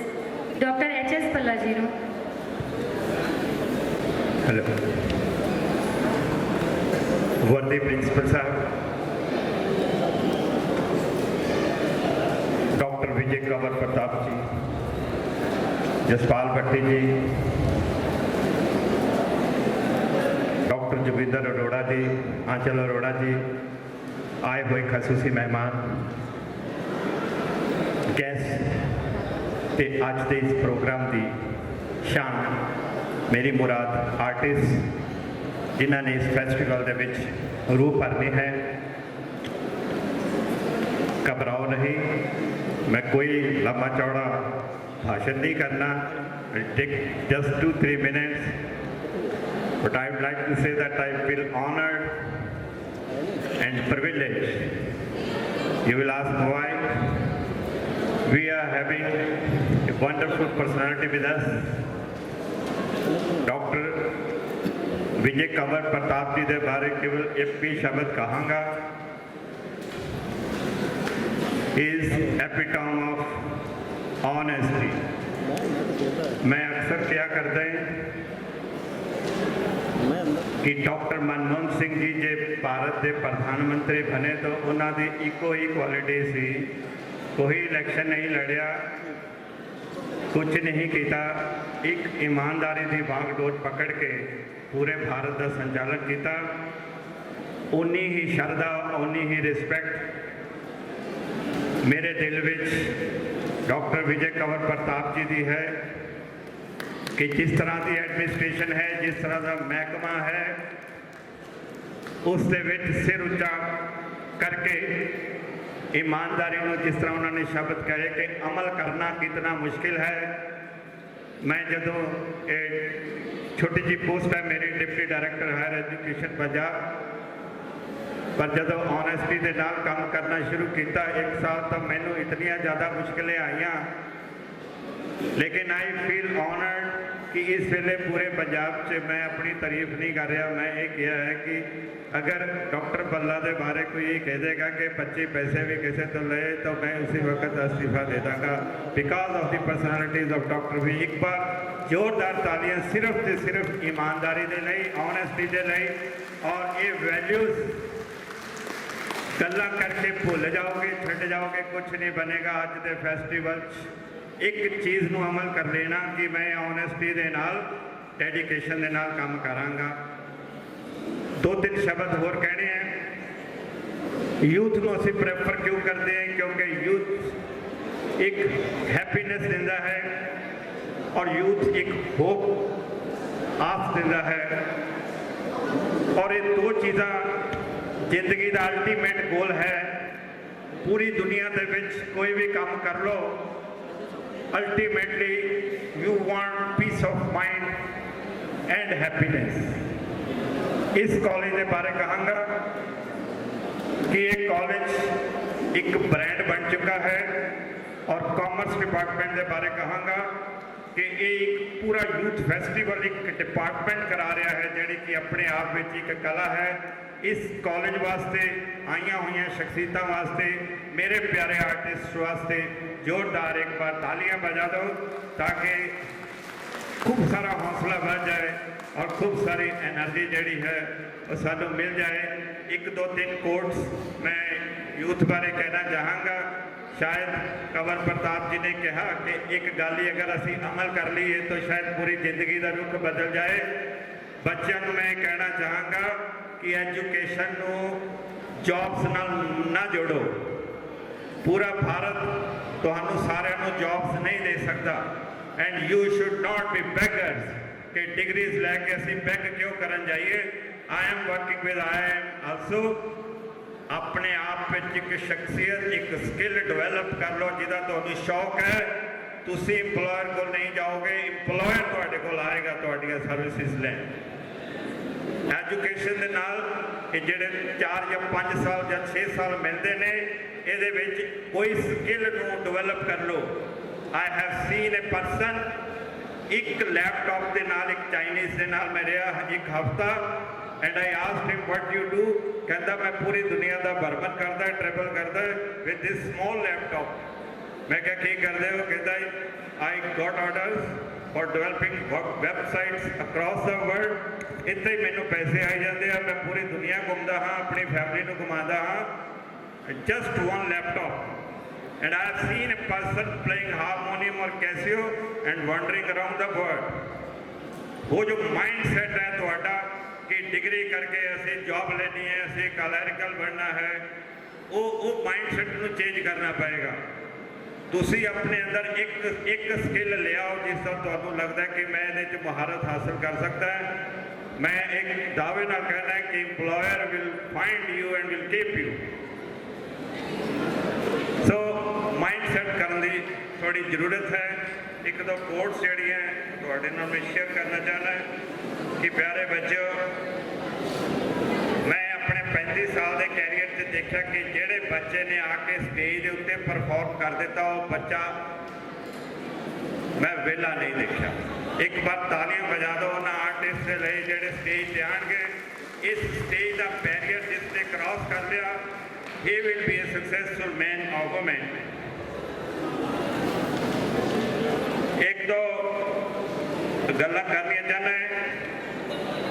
doctor HS Palla ji ਨੂੰ। हेलो वर्दी प्रिंसिपल साहब, डॉक्टर विजय कंवर प्रताप जी, जसपाल भट्टी जी, डॉक्टर जोगिंदर अरोड़ा जी, आंचल अरोड़ा जी, आए हुए खसूसी मेहमान, गैस्ट ते अज के इस प्रोग्राम की शान मेरी मुराद आर्टिस्ट जिन्होंने इस फैसटिवल के विच रूह भरनी है। घबराओ नहीं, मैं कोई लंबा चौड़ा भाषण नहीं करना। Take just 2-3 minutes, but I would like to say that I feel honored and privileged. You will ask why. We are having a wonderful personality with us, Dr. Vijay Kanwar Pratap ji के बारे केवल एक भी शब्द कहांगा। Is epitome of honesty. मैं अक्सर क्या करते हैं कि डॉक्टर मनमोहन सिंह जी जे भारत के प्रधानमंत्री बने तो उन्होंने इको ही क्वालिटी सी, कोई इलैक्शन नहीं लड़िया, कुछ नहीं किया, एक ईमानदारी की बागडोर पकड़ के पूरे भारत का संचालन किया। उन्नी ही श्रद्धा, उन्नी ही रिस्पैक्ट मेरे दिल विच डॉक्टर विजय कंवर प्रताप जी की है कि जिस तरह की एडमिनिस्ट्रेशन है, जिस तरह का महकमा है, उस दे विच सिर उच्चा करके ईमानदारी को जिस तरह उन्होंने शब्द कहे कि अमल करना कितना मुश्किल है। मैं जदों छोटी जी पोस्ट है मेरी deputy director higher education Punjab, पर जदों ऑनेस्टी के नाल काम करना शुरू किया 1 साल तो मैनू इतनियां ज़्यादा मुश्किलें आईयां, लेकिन आई फील ऑनर्ड कि इस वेले पूरे पंजाब से मैं अपनी तारीफ नहीं कर रहा। मैं ये किया है कि अगर डॉक्टर भल्ला के बारे कोई ये कह देगा कि 25 पैसे भी किसी तो ले तो मैं उसी वक्त इस्तीफा दे दूँगा, because of the personalities of doctor भी। एक बार जोरदार तालियां सिर्फ तो सिर्फ ईमानदारी के लिए, ऑनेस्टी के लिए, और ये वैल्यूज़ गल्लां करके भुल जाओगे, छड़ जाओगे, कुछ नहीं बनेगा। अज के फैसटिवल एक चीज़ को अमल कर लेना कि मैं ऑनेस्टी के नाल, डेडिकेशन के नाल काम करांगा। 2-3 शब्द होर कहने हैं। यूथ को असी प्रेफर क्यों करते हैं? क्योंकि यूथ एक हैप्पीनेस दिंदा है और यूथ एक होप, आस दिंदा है। और ये 2 चीज़ां जिंदगी का अल्टीमेट गोल है। पूरी दुनिया के विच कोई भी काम कर लो, ultimately you want peace of mind and happiness. इस कॉलेज के बारे कहूँगा कि ये कॉलेज एक ब्रांड बन चुका है और कॉमर्स डिपार्टमेंट के बारे कहांगा कि ये एक पूरा यूथ फैसटिवल एक डिपार्टमेंट करा रहा है जिहड़ी कि अपने आप में एक कला है। इस कॉलेज वास्ते आईया हुई शख्सियत वास्ते मेरे प्यारे आर्टिस्ट वास्ते जोरदार एक बार तालियां बजा दो ताकि खूब सारा हौसला बढ़ जाए और खूब सारी एनर्जी जिहड़ी है वो सानू मिल जाए। एक दो तीन कोट्स मैं यूथ बारे कहना चाहांगा। शायद कंवर प्रताप जी ने कहा कि एक गल ही अगर असी अमल कर लीए तो शायद पूरी जिंदगी का रुख बदल जाए। बच्चों को मैं कहना चाहांगा कि एजुकेशन को जॉब्स नाल ना जोड़ो। पूरा भारत तुहानू सारिਆਂ ਨੂੰ जॉब्स नहीं दे सकता and you should not be beggars कि डिग्रीज लैके असी बैग क्यों करन जाइए। I am working with IIM also. अपने आप में एक शख्सियत एक स्किल डिवेलप कर लो जिदा तुहानू शौक है। तुसी इंप्लॉयर को नहीं जाओगे, इंप्लॉयर तुहाडे कोल आएगा तुहाडियां सर्विसेज लैन। एजुकेशन के नाल जिहड़े 4 या 5 साल या 6 साल मिलते हैं ये कोई स्किल नू डिवेलप कर लो। I have seen a person एक लैपटॉप के नाल एक चाइनीज़ के नाल मैं रहा एक हफ्ता and I asked him what you do. कहता मैं पूरी दुनिया का भ्रमण करता ट्रैवल करता विद दिस स्मॉल लैपटॉप। मैं क्या की करते हो? कहता I got orders for developing websites across the world. इतने ही मैनू पैसे आई जाते हैं, मैं पूरी दुनिया घूमता हाँ, अपनी फैमिली को घुमाता हाँ। Just one laptop and I have seen a person playing harmonium और Casio and wandering around the world. वो जो माइंड सैट है तुहाडा कि डिग्री करके असी जॉब लेनी है, असी क्लैरिकल बनना है, वो माइंड सैट को चेंज करना पड़ेगा। तुसी अपने अंदर एक स्किल ले आओ जिस तरह तुहानू लगता है कि मैं ये महारत हासिल कर सकता है। मैं एक दावे नाल कहना है कि employer will find you and will keep you. So mind set करने की थोड़ी जरूरत है। एक दो कोट्स जिहड़ियां तुहाडे नाल मैं शेयर करना चाहना है कि प्यारे बच्चों, मैं अपने 35 साल के कैरियर से देखा कि जेड़े बच्चे ने आके स्टेज के उत्ते परफॉर्म कर दिता वो बच्चा मैं वेला नहीं देखा। एक बार तालियां बजा दो उन्होंने आर्टिस्ट के लिए जेड़े स्टेज से आएंगे। इस स्टेज का बैरियर जिसने क्रॉस कर लिया he will be A successful man और वुमेन। एक दो गल्लां करनियां चाहना है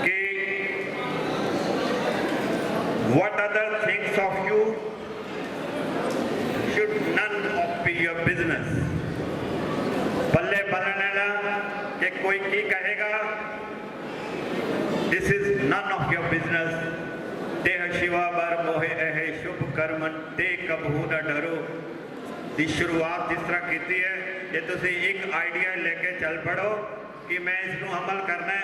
कि what other things of you should none of be your business। पल्ले पलने वाला कि कोई की कहेगा this is none of your business। देह शिवा बर मोहे है शुभ कर्मन ते कबहू न डरो। की शुरुआत जिस तरह की है ये तुसी एक आइडिया लेके चल पड़ो कि मैं इसको अमल करना है,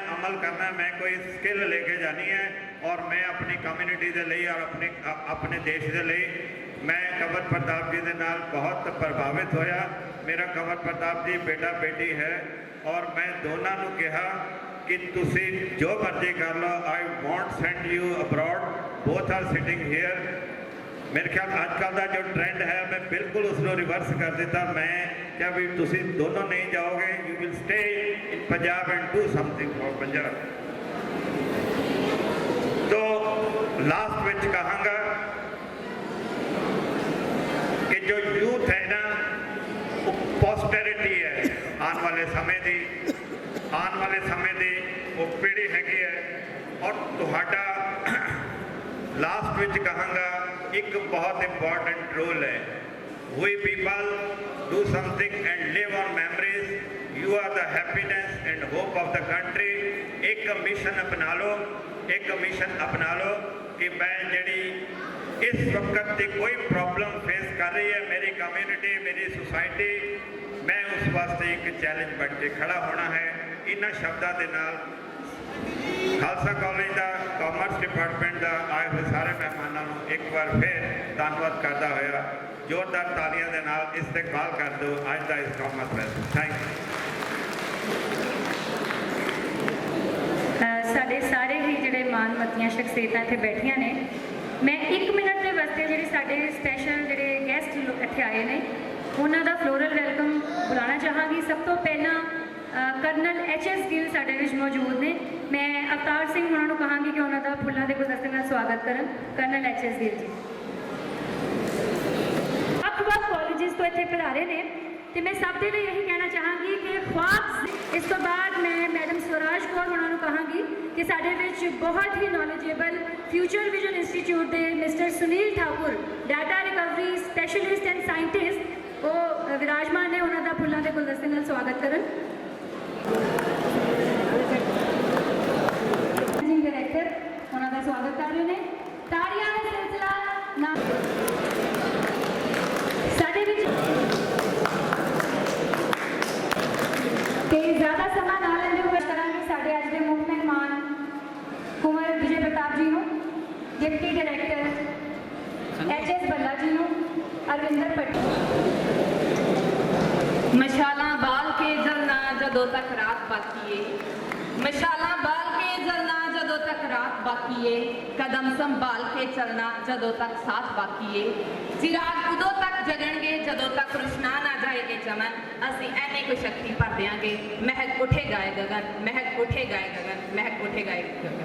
मैं कोई स्किल लेके जानी है और मैं अपनी कम्यूनिटी के लिए और अपने देश के लिए। मैं कंवर प्रताप जी के नाल बहुत प्रभावित होया। मेरा कंवर प्रताप जी बेटा बेटी है और मैं दोनों को कहा कि तुसी जो मर्जी कर लो, I won't send you abroad, both are sitting here. मेरे ख्याल आजकल का जो ट्रेंड है मैं बिल्कुल उसको रिवर्स कर देता। मैं क्या भी तुसी दोनों नहीं जाओगे, you will stay in Punjab and do something for Punjab. तो लास्ट में कहांगा कि जो यूथ है ना वो पॉस्टेरिटी है आने वाले समय की वो पीढ़ी हैगी है। और तुहाडा लास्ट में कहांगा एक बहुत इंपॉर्टेंट रोल है। We people do something and live on memories. You are the happiness and hope of the country. एक मिशन अपना लो कि मैं जी इस वक्त की कोई प्रॉब्लम फेस कर रही है मेरी कम्यूनिटी, मेरी सोसाइटी, मैं उस वास्ते एक चैलेंज बन के खड़ा होना है। इन्हां शब्दों के नाल खालसा कॉलेज का कॉमर्स डिपार्टमेंट का आए हुए सारे मेहमानों को एक बार फिर धन्यवाद करता हुआ जोरदार तालियां के नाल इस्तकबाल कर दो अज का इस कॉमर्स फेस्ट। थैंक साढ़े सारे ही जिहड़े मानमतियां शख्सियतां इत्थे बैठियां ने मैं 1 मिनट के वास्ते ਜਿਹੜੇ ਸਾਡੇ ਸਪੈਸ਼ਲ ਜਿਹੜੇ ਗੈਸਟ ਇੱਥੇ ਆਏ ਨੇ ਉਹਨਾਂ ਦਾ ਫਲੋਰਲ ਵੈਲਕਮ ਬੁਲਾਉਣਾ ਚਾਹਾਂਗੀ। ਸਭ ਤੋਂ ਪਹਿਲਾਂ ਕਰਨਲ ਐਚ.ਐਸ. ਗਿੱਲ ਸਾਡੇ ਵਿੱਚ ਮੌਜੂਦ ਨੇ। ਮੈਂ ਅਵਤਾਰ ਸਿੰਘ ਉਹਨਾਂ ਨੂੰ ਕਹਾਂਗੀ ਕਿ ਉਹਨਾਂ ਦਾ ਫੁੱਲਾਂ ਦੇ ਗੁਲਦਸਤੇ ਨਾਲ ਸਵਾਗਤ ਕਰਨ। ਕਰਨਲ ਐਚ.ਐਸ. ਗਿੱਲ ਜੀ ਵੱਖ-ਵੱਖ ਕਾਲਜਿਸ ਤੋਂ ਇੱਥੇ ਪੜ੍ਹਾ ਨੇ ਤੇ ਮੈਂ ਸਭ ਦੇ ਲਈ ਇਹੀ ਕਹਿਣਾ ਚਾਹਾਂਗੀ ਕਿ ख्वाब। ਇਸ ਤੋਂ ਬਾਅਦ ਮੈਂ ਮੈਡਮ ਸਵਰਾਜ ਕੌਰ ਉਹਨਾਂ ਨੂੰ ਕਹਾਂਗੀ ਕਿ ਸਾਡੇ ਵਿੱਚ ਬਹੁਤ ਹੀ ਨੌਲੇਜੇਬਲ ਫਿਊਚਰ ਵਿਜ਼ਨ ਇੰਸਟੀਚਿਊਟ ਦੇ mister Sunil Thakur data recovery specialist and scientist ਉਹ ਵਿਰਾਜਮਾਨ ਨੇ। ਉਹਨਾਂ ਦਾ ਫੁੱਲਾਂ ਦੇ ਗੁਲਦਸਤੇ ਨਾਲ ਸਵਾਗਤ ਕਰਨ। ਡਾਇਰੈਕਟਰ ਉਹਨਾਂ ਦਾ ਸਵਾਗਤ ਕਰ ਰਹੇ ਨੇ। ਤਾੜੀਆਂ ਦਾ ਸਿਲਸਿਲਾ ਨਾ ਸਾਡੇ ਵਿੱਚ ਤੇ ਜ਼ਿਆਦਾ ਸਮਾਂ ਨਾ ਲੈਂਦੇ ਹੋਏ ਕਰਾਂਗੇ ਸਾਡੇ ਅੱਜ ਦੇ ਮੁੱਖ ਮਹਿਮਾਨ ਕੁੰਵਰ ਵਿਜੇ ਪ੍ਰਤਾਪ ਜੀ ਨੂੰ, ਡਿਪਟੀ ਡਾਇਰੈਕਟਰ ਐਚ.ਐਸ. ਬੱਲਾ ਜੀ ਨੂੰ, ਅਰਵਿੰਦਰ ਪੱਟੀ। मशाला बाल के जलना जदों तक रात बाकी है, मशाला बाल के जलना जदों तक रात बाकी है, कदम संभाल के चलना जदों तक साथ बाकी है, चिराग उदों तक जगणगे जदों तक रुशना ना जाएगे चमन, असी ऐने को शक्ति भर देंगे, महक उठे गाए गगन, महक उठे गाए गगन, महक उठे गाए गगन।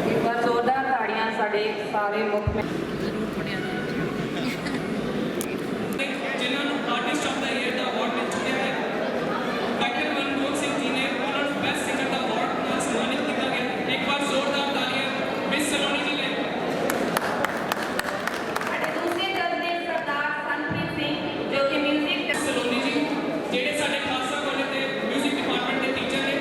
एक बार जोरदार ताड़ियां साढ़े सारे मुख में ਜਿਨ੍ਹਾਂ ਨੂੰ ਆਰਟਿਸਟ ਆਫ ਦਾ ਈਅਰ ਦਾ ਅਵਾਰਡ ਮਿਲ ਚੁੱਕਿਆ ਹੈ। ਡਾਕਟਰ ਮਨਮੋਹਨ ਸਿੰਘ ਜੀ ਨੇ ਉਹਨਾਂ ਨੂੰ ਬੈਸਟ ਸਿੰਗਰ ਦਾ ਅਵਾਰਡ ਨਾਲ ਸਨਮਾਨਿਤ ਕੀਤਾ ਗਿਆ। ਇੱਕ ਵਾਰ ਜ਼ੋਰਦਾਰ ਤਾਲੀਆਂ ਮਿਸ ਸਲੋਨੀ ਜੀ ਲਈ। दूसरे दल के सरदार संप्रीत सिंह जो कि म्यूजिक ਸਲੋਨੀ ਜੀ ਜਿਹੜੇ ਸਾਡੇ ਖਾਲਸਾ ਕਾਲਜ ਦੇ ਮਿਊਜ਼ਿਕ ਡਿਪਾਰਟਮੈਂਟ ਦੇ ਟੀਚਰ ਨੇ।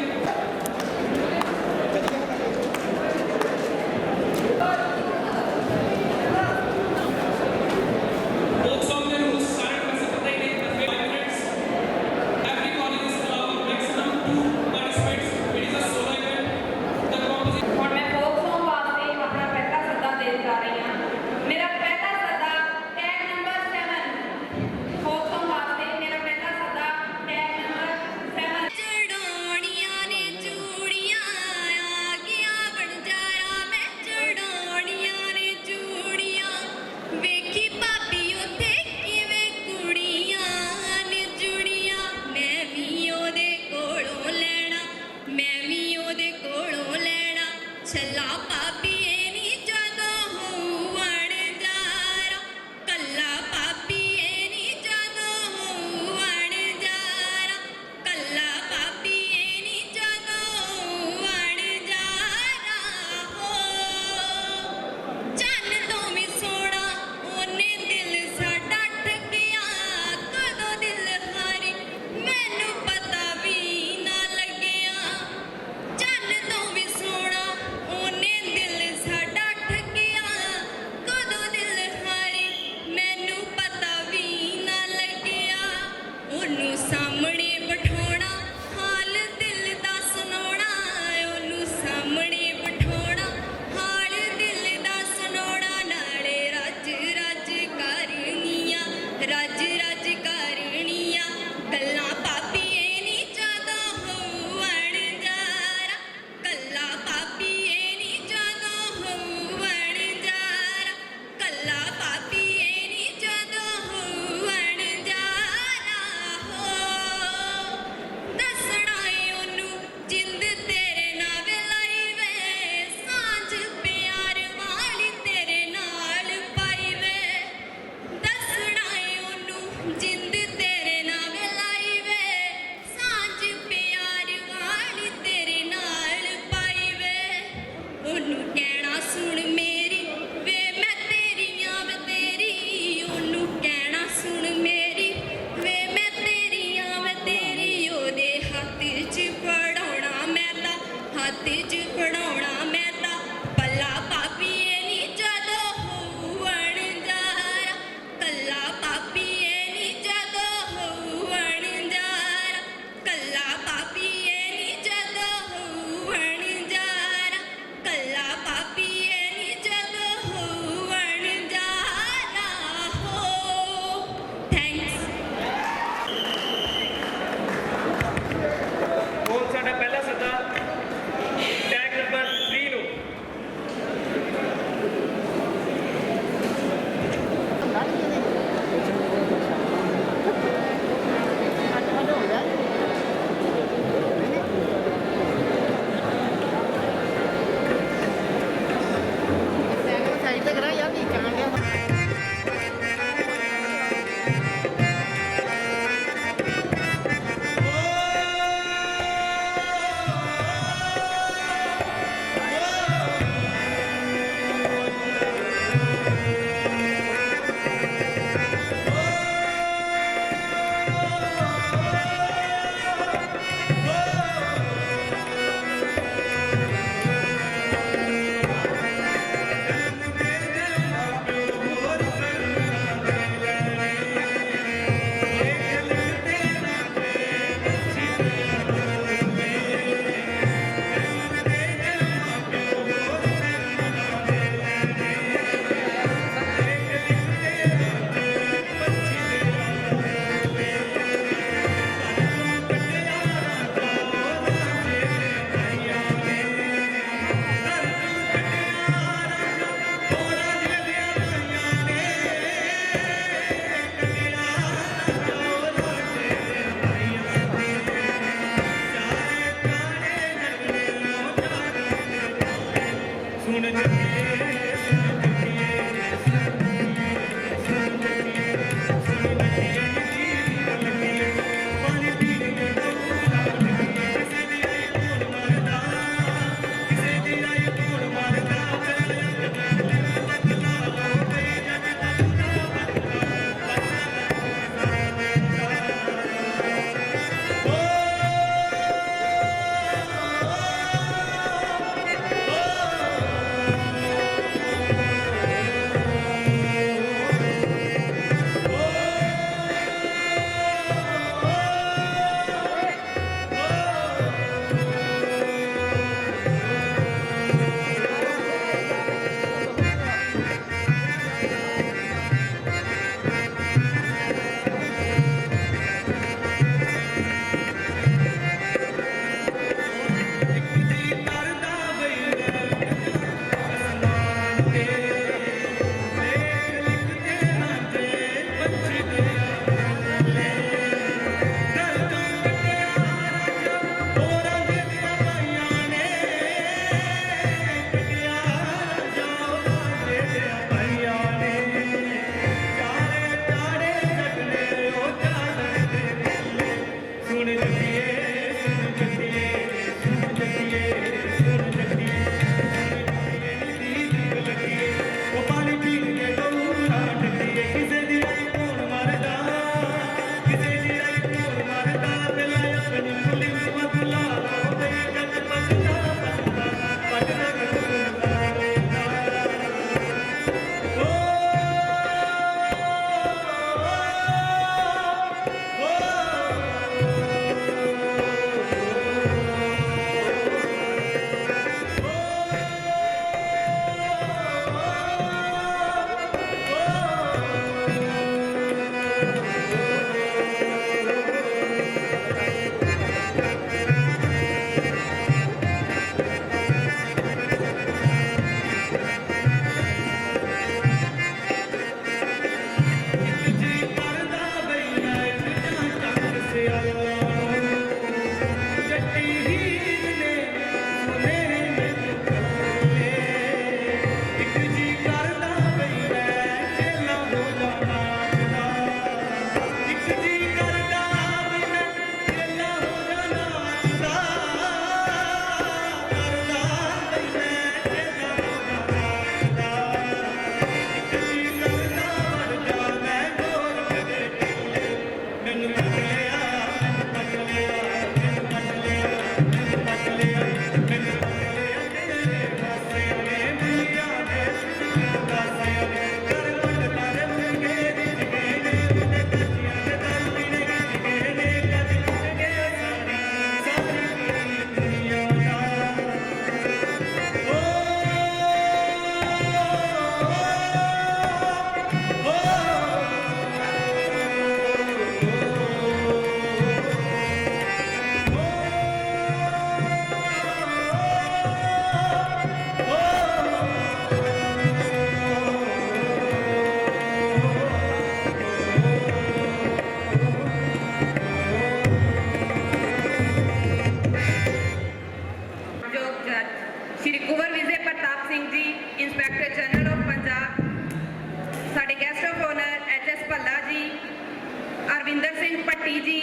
ਭੱਟੀ ਜੀ,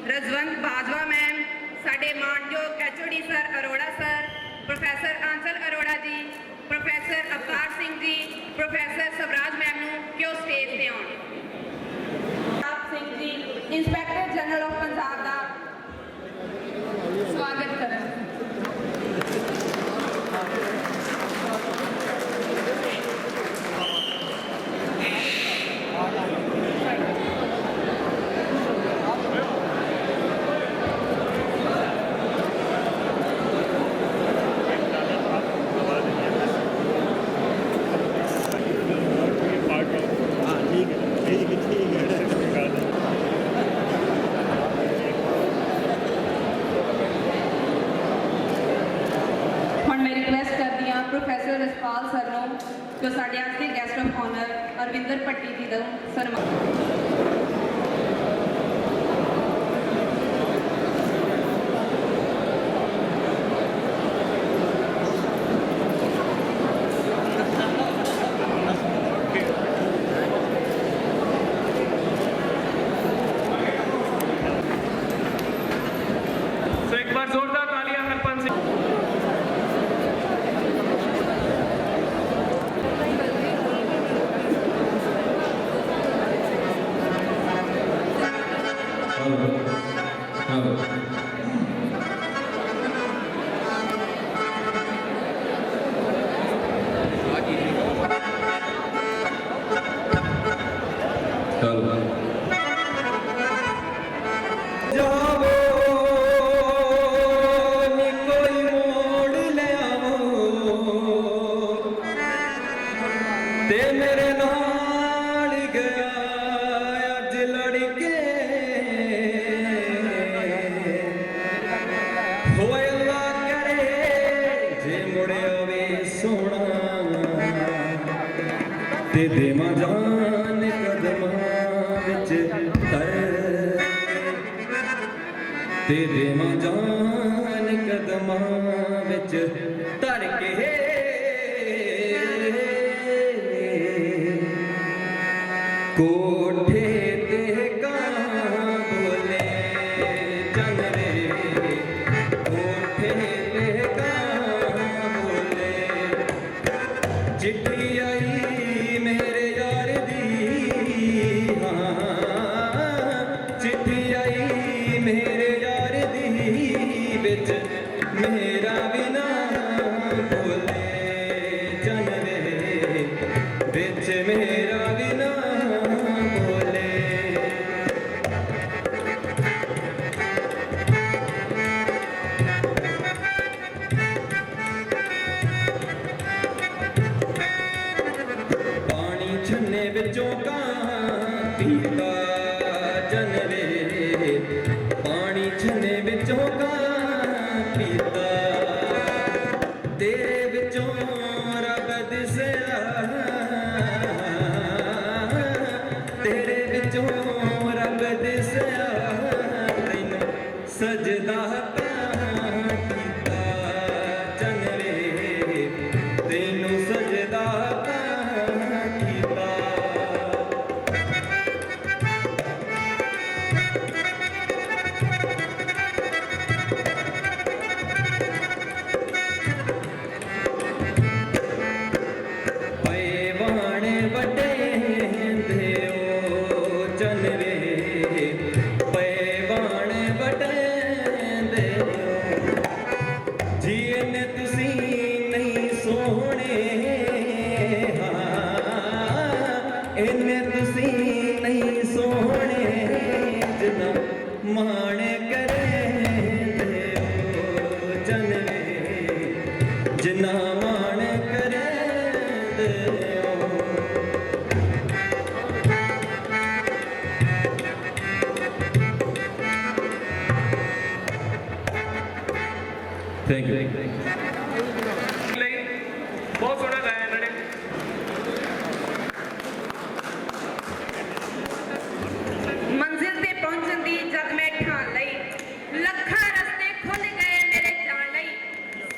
ਰਜਵੰਤ ਬਾਜਵਾ ਮੈਮ, ਸਾਡੇ ਮਾਨਯੋਗ HOD sir Arora sir, professor Anchal Arora ji, professor Avtar Singh ji, professor Swaraj ma'am ਨੂੰ ਕਿ ਉਹ ਸਟੇਜ ਤੇ ਆਉਣ। ਆਪ Singh ji, inspector general of Punjab ਦਾ ਸਵਾਗਤ ਕਰਨ। ਹੁਣ ਮੈਂ ਰਿਕਵੈਸਟ ਕਰਦੀ ਹਾਂ ਪ੍ਰੋਫੈਸਰ ਰਸਪਾਲ ਸਰ ਨੂੰ ਜੋ ਸਾਡੇ ਅੱਜ ਦੇ guest of honour Arvinder Bhatti ji ਦਾ ਸਨਮਾਨ। सो एक बार जोरदार तालियां हरपन सिंह। ਤੇ ਮੇਰੇ ਨਾਲ ਗਿਆ ਅੱਜ ਲੜਕੇ ਹੋਏ ਅੱਲਾ ਕਰੇ ਜੇ ਮੁੜਿਆ ਵੇ ਸੋਹਣਾ ਤੇ ਦੇਵਾਂ ਜਾਨ ਕਦਮਾਂ ਵਿੱਚ ਧਰ ਤੇ ਦੇਵਾਂ ਜਾਨ ਕਦਮਾਂ ਵਿੱਚ ਧਰ ਕੇ ਕੋਠੇ ਤੇ ਕਾਂ ਬੋਲੇ ਚੰਨ ਵੇ ਕੋਠੇ ਤੇ ਕਾਂ ਬੋਲੇ ਚਿੱਠੀ ਆਈ ਮੇਰੇ ਯਾਰ ਦੀ ਹਾਂ ਚਿੱਠੀ ਆਈ ਮੇਰੇ ਯਾਰ ਦੀ ਵਿੱਚ ਮੇਰਾ ਵੀ ਨਾਮ ਬੋਲੇ ਚੰਨ ਵੇ ਵਿੱਚ ਮੇਰਾ ਵੀ ਨਾਮ ਛੰਨੇ ਵਿੱਚੋਂ ਕਾਂ ਪੀਤਾ ਜਨਵੇ ਪਾਣੀ ਛੰਨੇ ਵਿੱਚੋਂ ਕਾਂ ਪੀਤਾ ਤੇਰੇ ਵਿੱਚੋਂ ਰੱਬ ਦਿਸਿਆ ਤੇਰੇ ਵਿੱਚੋਂ ਰੱਬ ਦਿਸਿਆ ਤੈਨੂੰ ਸਜਦਾ ਕਾਂ ਕੀਤਾ ਜਨਵੇ ਤੈਨੂੰ ਸਜਦਾ ਇਹਨੇ ਤੁਸੀਂ ਨਹੀਂ ਸੋਹਣੇ ਜਿੰਨਾ ਮਾਣ ਕਰਦੇ ਹੋ ਜਨਵੇ ਜਿੰਨਾ ਮਾਣ ਕਰਦੇ ਹੋ ਥੈਂਕ ਯੂ बहुत सोहना गाया इन्होंने। ਮੰਜ਼ਿਲ ਤੇ ਪਹੁੰਚਣ ਦੀ ਜਦ ਮੈਂ ਠਾਣ ਲਈ ਲੱਖਾਂ ਰਸਤੇ ਖੁੱਲ ਗਏ ਮੇਰੇ ਜਾਣ ਲਈ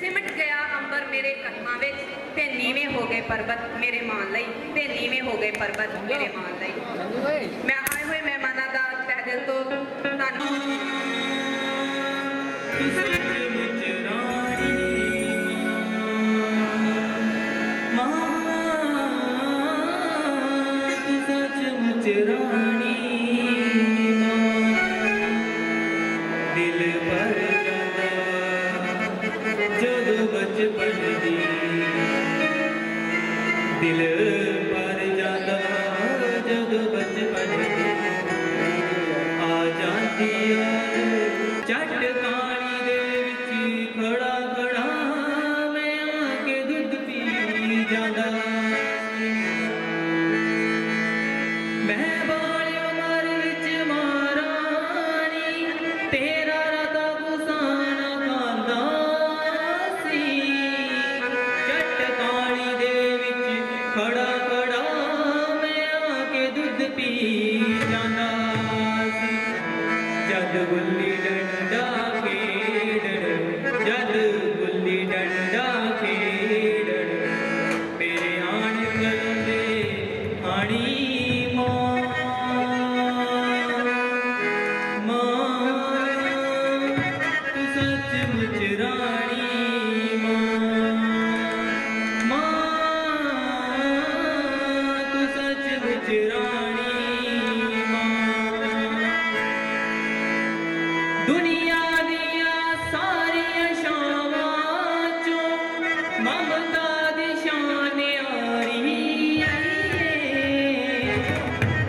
ਸਿਮਟ ਗਿਆ ਅੰਬਰ ਮੇਰੇ ਕਦਮਾਂ ਵਿੱਚ ਤੇ ਨੀਵੇਂ ਹੋ ਗਏ ਪਰਬਤ ਮੇਰੇ ਮਾਣ ਲਈ ਤੇ ਨੀਵੇਂ ਹੋ ਗਏ ਪਰਬਤ ਮੇਰੇ ਮਾਣ ਲਈ। ਮੈਂ ਆਏ ਹੋਏ ਮਹਿਮਾਨਾਂ ਦਾ ਦਿਲ ਤੋਂ ਧੰਨਵਾਦ। ਸੱਚਮੁੱਚ ਰਾਣੀ ਮਾਂ, ਤੂੰ ਸੱਚਮੁੱਚ ਰਾਣੀ ਮਾਂ, ਦਿਲ ਭਰ ਜਾਂਦਾ ਜਦੋਂ ਬਚਪਨ ਦੀ, ਦਿਲ ਭਰ ਜਾਂਦਾ ਜਦੋਂ ਬਚਪਨ ਦੀ ਆ ਜਾਂਦੀ ਯਾਦ ਝੱਟ ਕਾਣੀ ਦੇ ਵਿੱਚ ਖੜਾ ਖੜਾ ਮੈਂ ਆ ਕੇ ਦੁੱਧ ਪੀ ਜਾਂਦਾ। ਮੈਂ ਬਾਲੀ ਉਮਰ ਵਿੱਚ ਮਹਾਰਾਣੀ ਤੇਰਾ ਰਤਾ ਗੁਸਾਨਾ ਖਾਂਦਾ ਸੀ, ਝੱਟ ਕਾਣੀ ਦੇ ਵਿੱਚ ਖੜਾ ਖੜਾ ਮੈਂ ਆ ਕੇ ਦੁੱਧ ਪੀ ਜਾਂਦਾ ਸੀ। ਜਦ ਗੁੱਲੀ ਡੰਡਾ ਖੇਡਣ, ਜਦ ਗੁੱਲੀ ਡੰਡਾ ਖੇਡਣ ਮੇਰੇ ਆਣ ਕਰਦੇ ਆਣੀ ਮਾਂ, ਮਾਂ ਤੂੰ ਸੱਚਮੁੱਚ ਰਾਣੀ ਮਾਂ, ਮਾਂ ਤੂੰ ਸੱਚਮੁੱਚ ਰਾਣੀ ਮਾਂ। ਦੁਨੀਆ ਦੀਆਂ ਸਾਰੀਆਂ ਸ਼ਾਵਾਂ ਚੋਂ ਮਮਤਾ ਦੀ ਸ਼ਾਨ ਆਰੀ ਆਈਏ,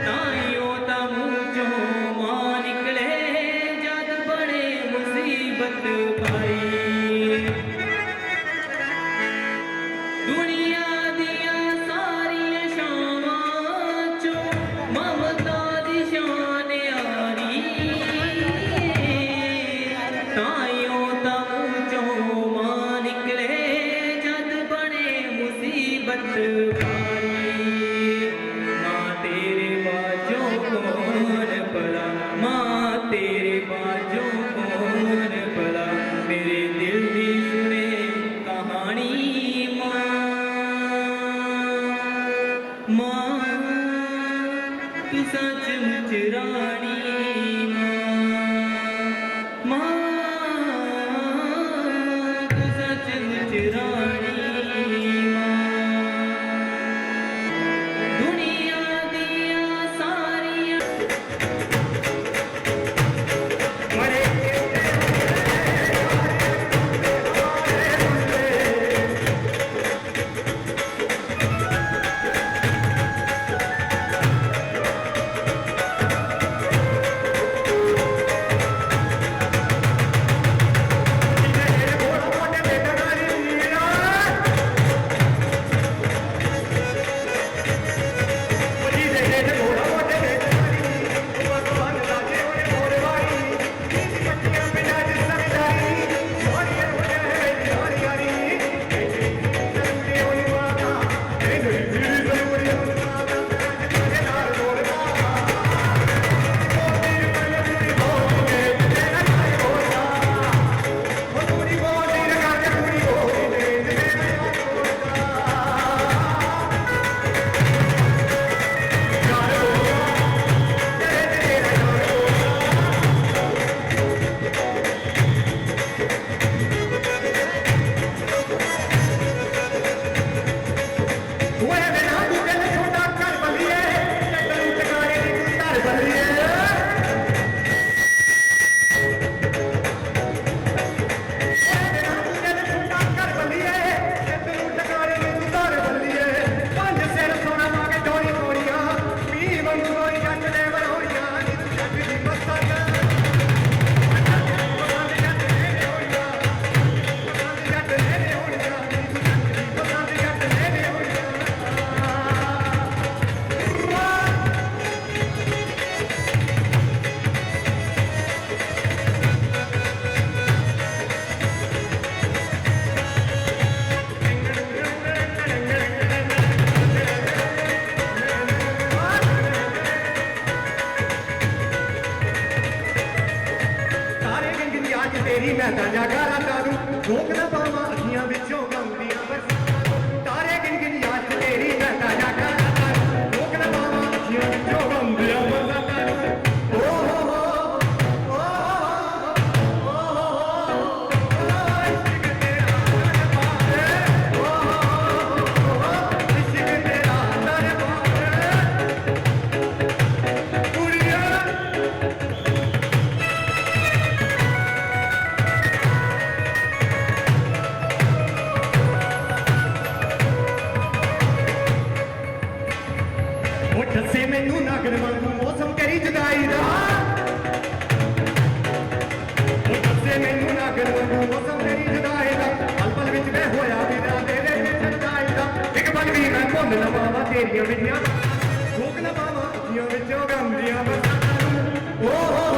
ਤਾਈਓ ਤਾਂ ਮੂੰਹ ਚੋਂ ਮਾਂ ਨਿਕਲੇ ਜਦ ਬੜੇ ਮੁਸੀਬਤ ਪਾਈ। ਦੁਨੀਆ ਦੀਆਂ ਸਾਰੀਆਂ ਸ਼ਾਵਾਂ ਚੋਂ ਮਮਤਾ ਦੀ ਸ਼ਾਨ ਆਰੀ, ਤਾਈਓ ਤਾਂ ਮੂੰਹ ਚੋਂ ਮਾਂ ਨਿਕਲੇ ਜਦ ਬਣੇ ਮੁਸੀਬਤ ਪਾਈ। ਮਾਂ ਤੇਰੇ ਬਾਝੋਂ ਕੌਣ ਭਲਾ, ਮਾਂ ਤੇਰੇ ਬਾਝੋਂ ਕੌਣ ਭਲਾ, ਮੇਰੇ ਦਿਲ ਦੀ ਸੁਣੇ ਕਹਾਣੀ ਮਾਂ, ਮਾਂ ਤੂੰ ਸੱਚਮੁੱਚ ਰਾਣੀ ਮਾਂ, ਮਾਂ ਤੂੰ ਸੱਚਮੁੱਚ ਰਾਣੀ ਮਾਂ। ਦੁਨੀਆ ਦੀਆਂ ਸਾਰੀਆਂ ਤੇਰੀ ਮੈਂ ਤਾਂ ਜਾਗਾਰਾ ਤਾਰੂ ਰੋਕ ਨਾ ਪਾਵਾਂ ਅੱਖੀਆਂ ਵਿੱਚੋਂ ਗਾਉਂਦੀਆਂ ਬਰਸਾਤਾਂ ਤਾਰੇ ਗਿਣ ਗਿਣ ਯਾਦ ਤੇਰੀ ਮੈਂ ਤਾਂ ਜਾਗਾਰਾ ਤਾਰੂ ਰੋਕ ਨਾ ਪਾਵਾਂ ਅੱਖੀਆਂ ਵਿੱਚੋਂ ਗਾਉਂਦੀਆਂ ਬਰਸਾਤਾਂ ਓ ਉਹ ਦੱਸੇ ਮੈਨੂੰ ਨਾਗਰ ਵਾਂਗੂ ਮੌਸਮ ਤੇਰੀ ਜੁਦਾਈ ਦਾ ਉਹ ਦੱਸੇ ਮੈਨੂੰ ਨਾਗਰ ਵਾਂਗੂ ਮੌਸਮ ਤੇਰੀ ਜੁਦਾਈ ਦਾ ਪਲ ਪਲ ਵਿੱਚ ਮੈਂ ਹੋਇਆ ਬਿਨਾ ਤੇਰੇ ਸੱਚਾਈ ਦਾ ਇੱਕ ਪਲ ਵੀ ਮੈਂ ਭੁੱਲ ਨਾ ਪਾਵਾਂ ਤੇਰੀਆਂ ਮਿੱਠੀਆਂ ਰੋਕ ਨਾ ਪਾਵਾਂ ਅੱਖੀਆਂ ਵਿੱਚੋਂ ਗਮ ਦੀਆਂ ਬਰਸਾਤਾਂ ਨੂੰ ਓ ਹੋ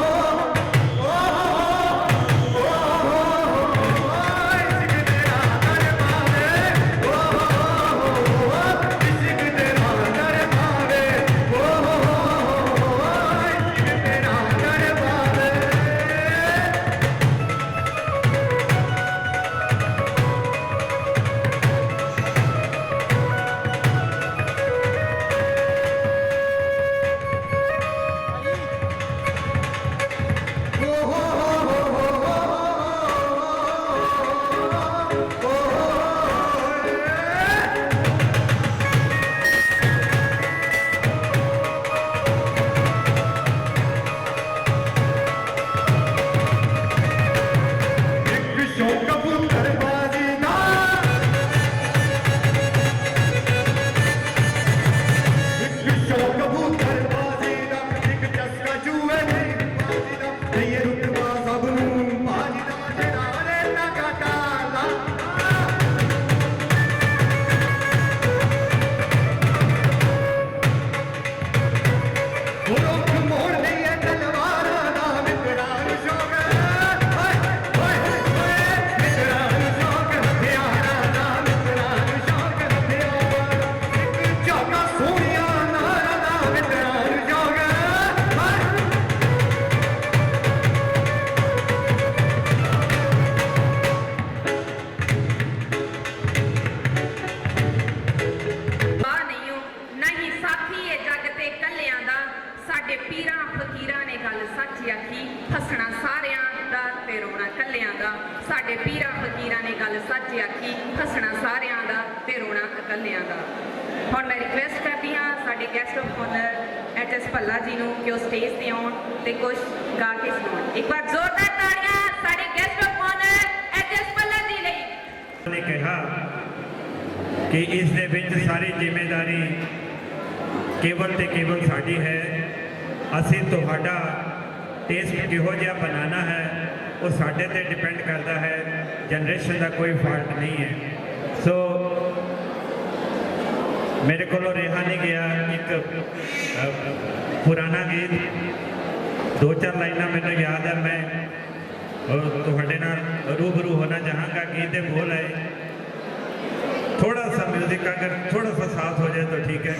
ਸਾਡੇ ਪੀਰਾਂ ਫਕੀਰਾਂ ਨੇ ਗੱਲ ਸੱਚ ਆਖੀ, ਹੱਸਣਾ ਸਾਰਿਆਂ ਦਾ ਤੇ ਰੋਣਾ ਇਕੱਲਿਆਂ ਦਾ। ਹੁਣ ਮੈਂ ਰਿਕਵੈਸਟ ਕਰਦੀ ਹਾਂ ਸਾਡੇ ਗੈਸਟ ਆਫ ਆਨਰ ਐਚ.ਐਸ. ਭੱਲਾ ਜੀ ਨੂੰ ਕਿ ਉਹ ਸਟੇਜ ਤੇ ਆਉਣ ਤੇ ਕੁਝ ਗਾ ਕੇ ਸੁਣਾਉਣ। ਇੱਕ ਵਾਰ ਜ਼ੋਰਦਾਰ ਤਾੜੀਆਂ ਸਾਡੇ ਗੈਸਟ ਆਫ ਆਨਰ ਐਚ.ਐਸ. ਭੱਲਾ ਜੀ ਲਈ। ਨੇ ਕਿਹਾ ਕਿ ਇਸ ਦੇ ਵਿੱਚ ਸਾਰੀ ਜ਼ਿੰਮੇਵਾਰੀ ਕੇਵਲ ਤੇ ਕੇਵਲ ਸਾਡੀ ਹੈ। ਅਸੀਂ ਤੁਹਾਡਾ ਟੇਸਟ ਕਿਹੋ ਜਿਹਾ ਬਣਾਉਣਾ ਹੈ ਉਹ ਸਾਡੇ ਤੇ ਡਿਪੈਂਡ ਕਰਦਾ ਹੈ, ਜਨਰੇਸ਼ਨ ਦਾ ਕੋਈ ਫਾਲਟ ਨਹੀਂ ਹੈ। ਸੋ ਮੇਰੇ ਕੋਲੋਂ ਰਿਹਾ ਨਹੀਂ ਗਿਆ ਇੱਕ ਪੁਰਾਣਾ ਗੀਤ, ਦੋ ਚਾਰ ਲਾਈਨਾਂ ਮੈਨੂੰ ਯਾਦ ਹੈ, ਮੈਂ ਤੁਹਾਡੇ ਨਾਲ रूबरू होना चाहूँगा। गीत बोल है, थोड़ा सा म्यूजिक अगर थोड़ा सा साथ हो जाए तो ठीक है।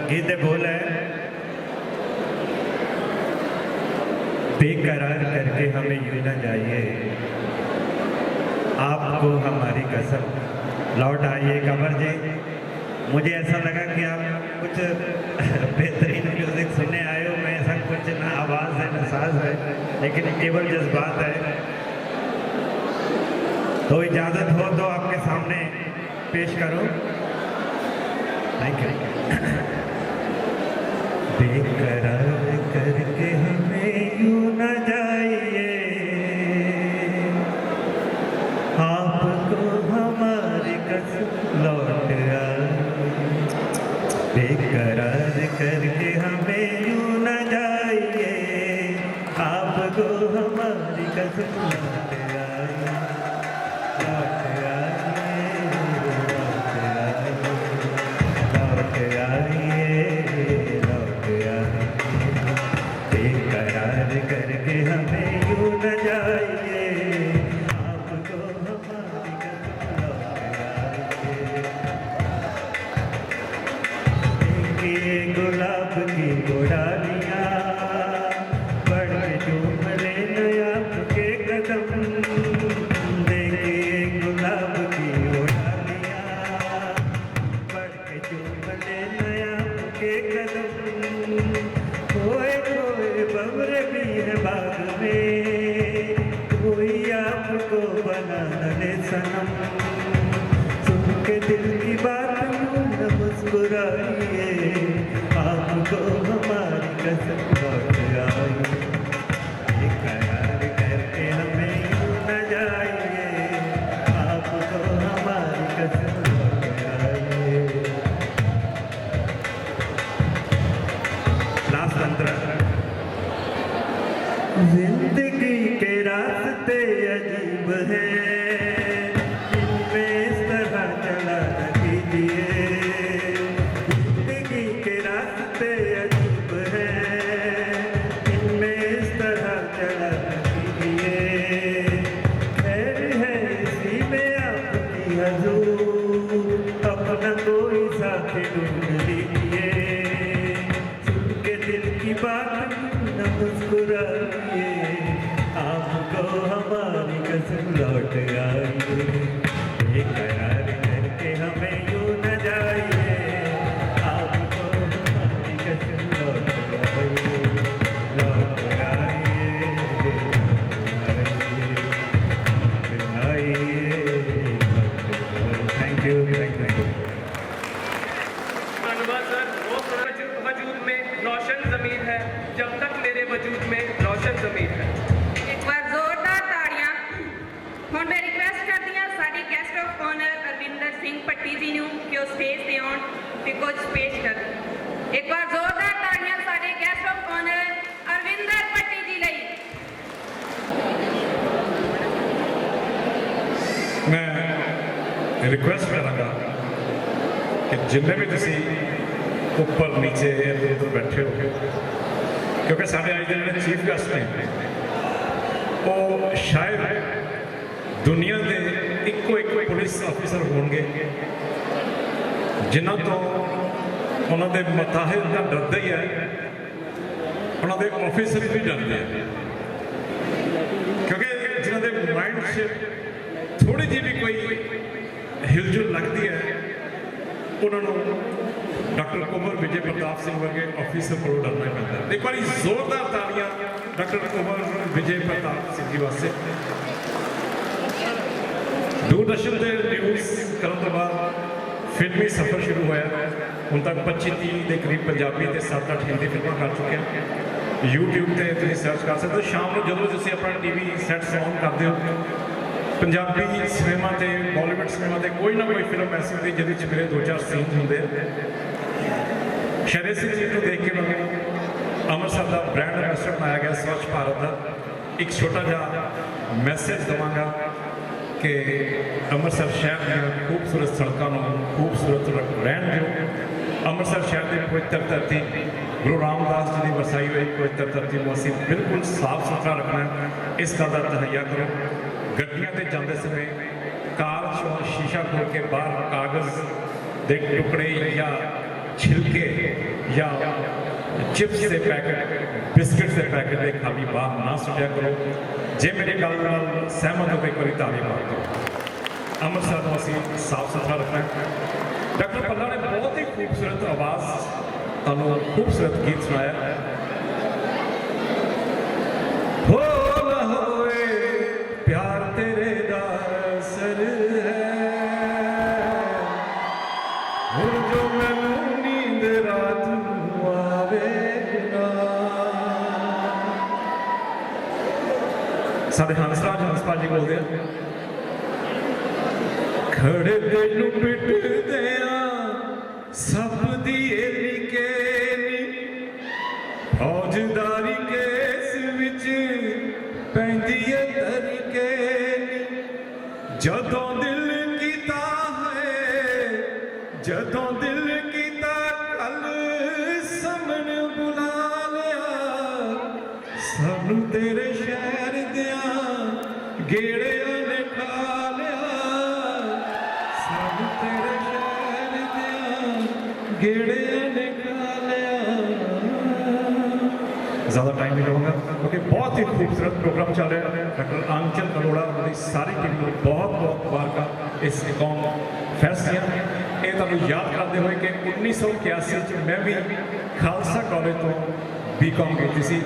गीत बोल है, बेकरार करके हमें यूं ना जाइए, आपको हमारी कसम, लौट आइए कमर जी। मुझे ऐसा लगा कि आप कुछ बेहतरीन म्यूजिक सुनने आए हो। मैं ऐसा कुछ ना आवाज़ है ना साज है, लेकिन केवल जज्बात है। तो इजाज़त हो तो आपके सामने पेश करो। Thank you. बेकरार करके हमें यूं न जाइए, आपको हमारी कसम लौट आए। बेकरार करके हमें यूं न जाइए, आपको हमारी कसम लौट आए। लौट आइए, लौट आइए, लौट आइए। बेकरार करके हमें यूं न जाइए, आपको हमारी कसम लौट आइए। देखिए गुलाब की गोडालियाँ बढ़ के चूम ले नया के कदम। देखिए गुलाब की गोडालियाँ बढ़ के चूम ले नया के कदम। खोए खोए बबरे भी है बाग में, कोई आपको बना न ले सनम। सुन के दिल की बात यूं न मुस्कुराइए, आपको हमारी कसम लौट आई। बेकरार करके हमें यूं न जाइए, आपको हमारी कसम लौट आई। जिंदगी के रास्ते अजीब है, इनमें इस तरह चला न कीजिए। जिंदगी के रास्ते अजीब है, इनमें इस तरह चला न कीजिए। खैर है इसी में आपकी हजूर, अपना कोई साथी ढूंढ लीजिए। सुन के दिल की बात न मुस्कुराइए, आपको हमारी कसम लौट आइए। बेकरार करके हमें यूं न जाइए, आपको हमारी कसम लौट आइए, लौट आइए, थैंक यू, थैंक यू। धन्यवाद सर। वो वजूद में रोशन ज़मीर है, जब तक मेरे वजूद में रोशन ज़मीर है। एक बार जोरदार ताड़ियां। ਹੁਣ ਮੈਂ ਰਿਕਵੈਸਟ ਕਰਦੀ ਹਾਂ ਸਾਡੇ guest of honour Arvinder Singh Patti ji ਨੂੰ ਕਿ ਉਹ ਸਟੇਜ ਤੇ ਆਉਣ ਤੇ ਕੁਝ ਪੇਸ਼ ਕਰਨ। ਇੱਕ ਵਾਰ ਜ਼ੋਰਦਾਰ ਤਾੜੀਆਂ ਸਾਡੇ ਗੈਸਟ ਆਫ ਆਨਰ ਅਰਵਿੰਦਰ ਪੱਟੀ ਜੀ ਲਈ। मैं रिक्वेस्ट करांगा कि जिन्ने भी तुसी ऊपर नीचे इधर उधर बैठे हो, क्योंकि साढ़े अज के चीफ गेस्ट ने वो शायद दुनिया के इको एक पुलिस ऑफिसर होंगे जिन्हों तो उन्होंने मुताहिद का डरदा ही है, उन्होंने ऑफिसर भी डरते हैं, क्योंकि जिन्होंने माइंड से थोड़ी जी भी कोई हिलजुल लगती है उन्होंने डॉक्टर कुंवर विजय प्रताप सिंह वर्गे ऑफिसर को डरना पैदा है। एक बार जोरदार तालियां डॉक्टर कुंवर विजय प्रताप सिंह जी वास्ते। दूरदर्शन के न्यूज़ करने के बाद फिल्मी सफ़र शुरू होया, ਹੁਣ तक 25-30 के करीब पंजाबी ते 7-8 हिंदी फिल्मां कर चुके हैं। यूट्यूब ते तुसीं सर्च कर सकते हो। शाम को जदों तुसीं अपना टीवी सैट्स ऑन करते हो, पंजाबी सिनेमा ते बॉलीवुड सिनेमा ते कोई ना कोई फिल्म ऐसी होती जिहदे च मेरे 2-4 सीन होंदे। शायद इस चीज़ को देख के मैं अमृतसर का ब्रांड एम्बेसडर बनाया गया स्वच्छ भारत का। एक छोटा जिहा मैसेज देवांगा कि अमृतसर शहर दी खूबसूरत सड़कों को खूबसूरत रहन दिओ। अमृतसर शहर की पवित्र धरती गुरु रामदास जी की वसाई हुई पवित्र धरती को असीं बिल्कुल साफ सुथरा रखना है, इस गल का तहैया करो। गड्डियां ते जाते समय कार चों शीशा खोल के बाहर कागज़ के टुकड़े या छिलके या चिप्स के पैकेट बिस्किट के पैकेट के खाली बाहर ना सुटिया करो। जे मेरे गल नाल सहमत हो एक बार ताली मार दो। अमृतसर को असीं साफ सुथरा रखना है। डॉक्टर पल्ला ने बहुत ही खूबसूरत आवाज़ तुहानूं खूबसूरत गीत सुनाया। हो ना होए प्यार तेरे दा असर है, हुण जो मैनूं नींद रात नूं आवे ना। साडे हंसराज हंसपाल जी बोलते हैं, खड़े तेनूं पिटदे सब दिए लिखे फौजदारी केस विच पैंदी है तरीके। जदों दिल कीता है जदों दिल कीता कल समन बुला लिया। सानू तेरे शहर दिया गेड़िया ने खा लिया। सानू तेरे शहर दिया गेड़िया ने खा लिया। ज़्यादा टाइम नहीं लूँगा क्योंकि बहुत ही खूबसूरत प्रोग्राम चल रहा है। डॉक्टर आंचल अरोड़ा और सारी टीम को बहुत बहुत मुबारक इस कौम फैसलियाँ। ये तुहानूं याद करते हुए कि 1981 मैं भी खालसा कॉलेज तो B.Com की सी।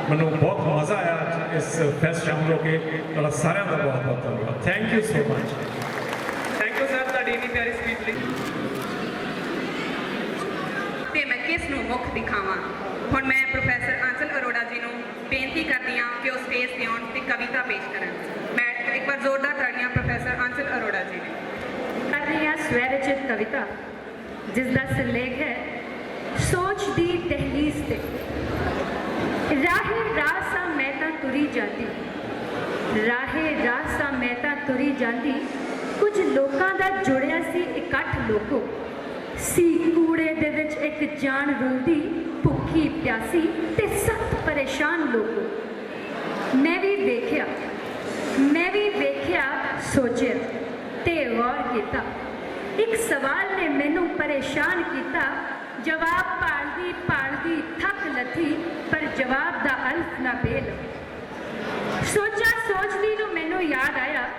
मैनूं बहुत मज़ा आया आज इस फैस्ट शामिल होकर। तुहाडा सारिआं दा बहुत बहुत धन्यवाद। Thank you so much. Thank you sir तुहाडी इन्नी प्यारी स्पीच लई। ਤੇ ਮੈਂ ਕਿਸ ਨੂੰ ਮੁੱਖ ਦਿਖਾਵਾਂ। ਹੁਣ ਮੈਂ ਪ੍ਰੋਫੈਸਰ ਆਂਚਲ ਅਰੋੜਾ ਜੀ ਨੂੰ ਬੇਨਤੀ ਕਰਦੀ ਹਾਂ ਕਿ ਉਹ ਸਟੇਜ ਤੇ ਆਉਣ ਤੇ ਕਵਿਤਾ ਪੇਸ਼ ਕਰਨ। ਮੈਂ ਇੱਕ ਵਾਰ ਜ਼ੋਰਦਾਰ ਤਾੜੀਆਂ ਪ੍ਰੋਫੈਸਰ ਆਂਚਲ ਅਰੋੜਾ ਜੀ ਨੇ। कर रही हैं स्वरचित कविता जिसका सिरलेख है सोच दी दहलीज ते राहे रासा मैं तां तुरी ਜਾਂਦੀ ਰਾਹੇ ਰਾਸਾ ਮੈਂ ਤਾਂ ਤੁਰੀ ਜਾਂਦੀ ਕੁਝ ਲੋਕਾਂ ਦਾ ਜੁੜਿਆ ਸੀ ਇਕੱਠ ਲੋਕੋ ਸੀ ਕੂੜੇ ਦੇ ਵਿੱਚ ਇੱਕ ਜਾਨ ਰੁਲਦੀ ਭੁੱਖੀ ਪਿਆਸੀ ਤੇ ਸਖਤ ਪਰੇਸ਼ਾਨ ਲੋਕੋ ਮੈਂ ਵੀ ਵੇਖਿਆ ਸੋਚਿਆ ਤੇ ਗੌਰ ਕੀਤਾ ਇੱਕ ਸਵਾਲ ਨੇ ਮੈਨੂੰ ਪਰੇਸ਼ਾਨ ਕੀਤਾ ਜਵਾਬ ਭਾਲਦੀ ਥੱਕ ਲੱਥੀ ਪਰ ਜਵਾਬ ਦਾ ਅਲਫ ਨਾ ਬੇਲ ਸੋਚਦੀ ਨੂੰ ਮੈਨੂੰ ਯਾਦ ਆਇਆ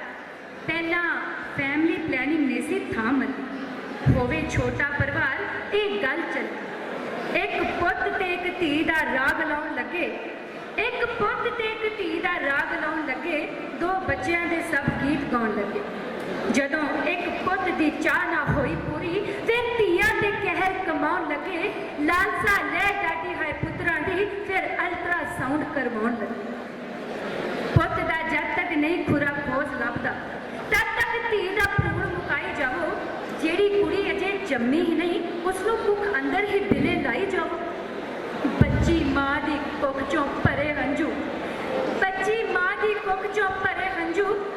ਪਹਿਲਾਂ ਫੈਮਿਲੀ ਪਲੈਨਿੰਗ ਨਹੀਂ ਸੀ ਥਾਂ ਮਿਲੀ ਹੋਵੇ ਛੋਟਾ ਪਰਿਵਾਰ ਇਹ ਗੱਲ ਚੱਲੀ ਇੱਕ ਪੁੱਤ ਤੇ ਇੱਕ ਧੀ ਦਾ ਰਾਗ ਲਾਉਣ ਲੱਗੇ ਦੋ ਬੱਚਿਆਂ ਦੇ ਸਭ ਗੀਤ ਗਾਉਣ ਲੱਗੇ ਜਦੋਂ ਇੱਕ ਪੁੱਤ ਦੀ ਚਾਹ ਨਾ ਹੋਈ ਪੂਰੀ ਫਿਰ ਧੀਆਂ ਦੇ ਕਹਿਰ ਕਮਾਉਣ ਲੱਗੇ ਲਾਲਸਾ ਲੈ ਡਾਡੀ ਹੈ ਪੁੱਤਰਾਂ ਦੀ ਫਿਰ ਅਲਟਰਾਸਾਊਂਡ ਕਰਵਾਉਣ ਲੱਗੇ ਪੁੱਤ ਦਾ ਜਦ ਤੱਕ ਨਹੀਂ ਖੁਰਾ ਖੋਜ ਲੱਭਦਾ ਤਦ ਤੱਕ ਧੀ ਦਾ ਭਰੂਣ ਮੁਕਾਈ ਜਾਵੋ ਜਿਹੜੀ ਕੁੜੀ ਅਜੇ ਜੰਮੀ ਹੀ ਨਹੀਂ ਉਸ ਨੂੰ ਕੁੱਖ ਅੰਦਰ ਹੀ ਬਿਲੇ ਲਾਈ ਜਾਓ ਬੱਚੀ ਮਾਂ ਦੀ ਕੁੱਖ ਚੋਂ ਭਰੇ ਹੰਝੂ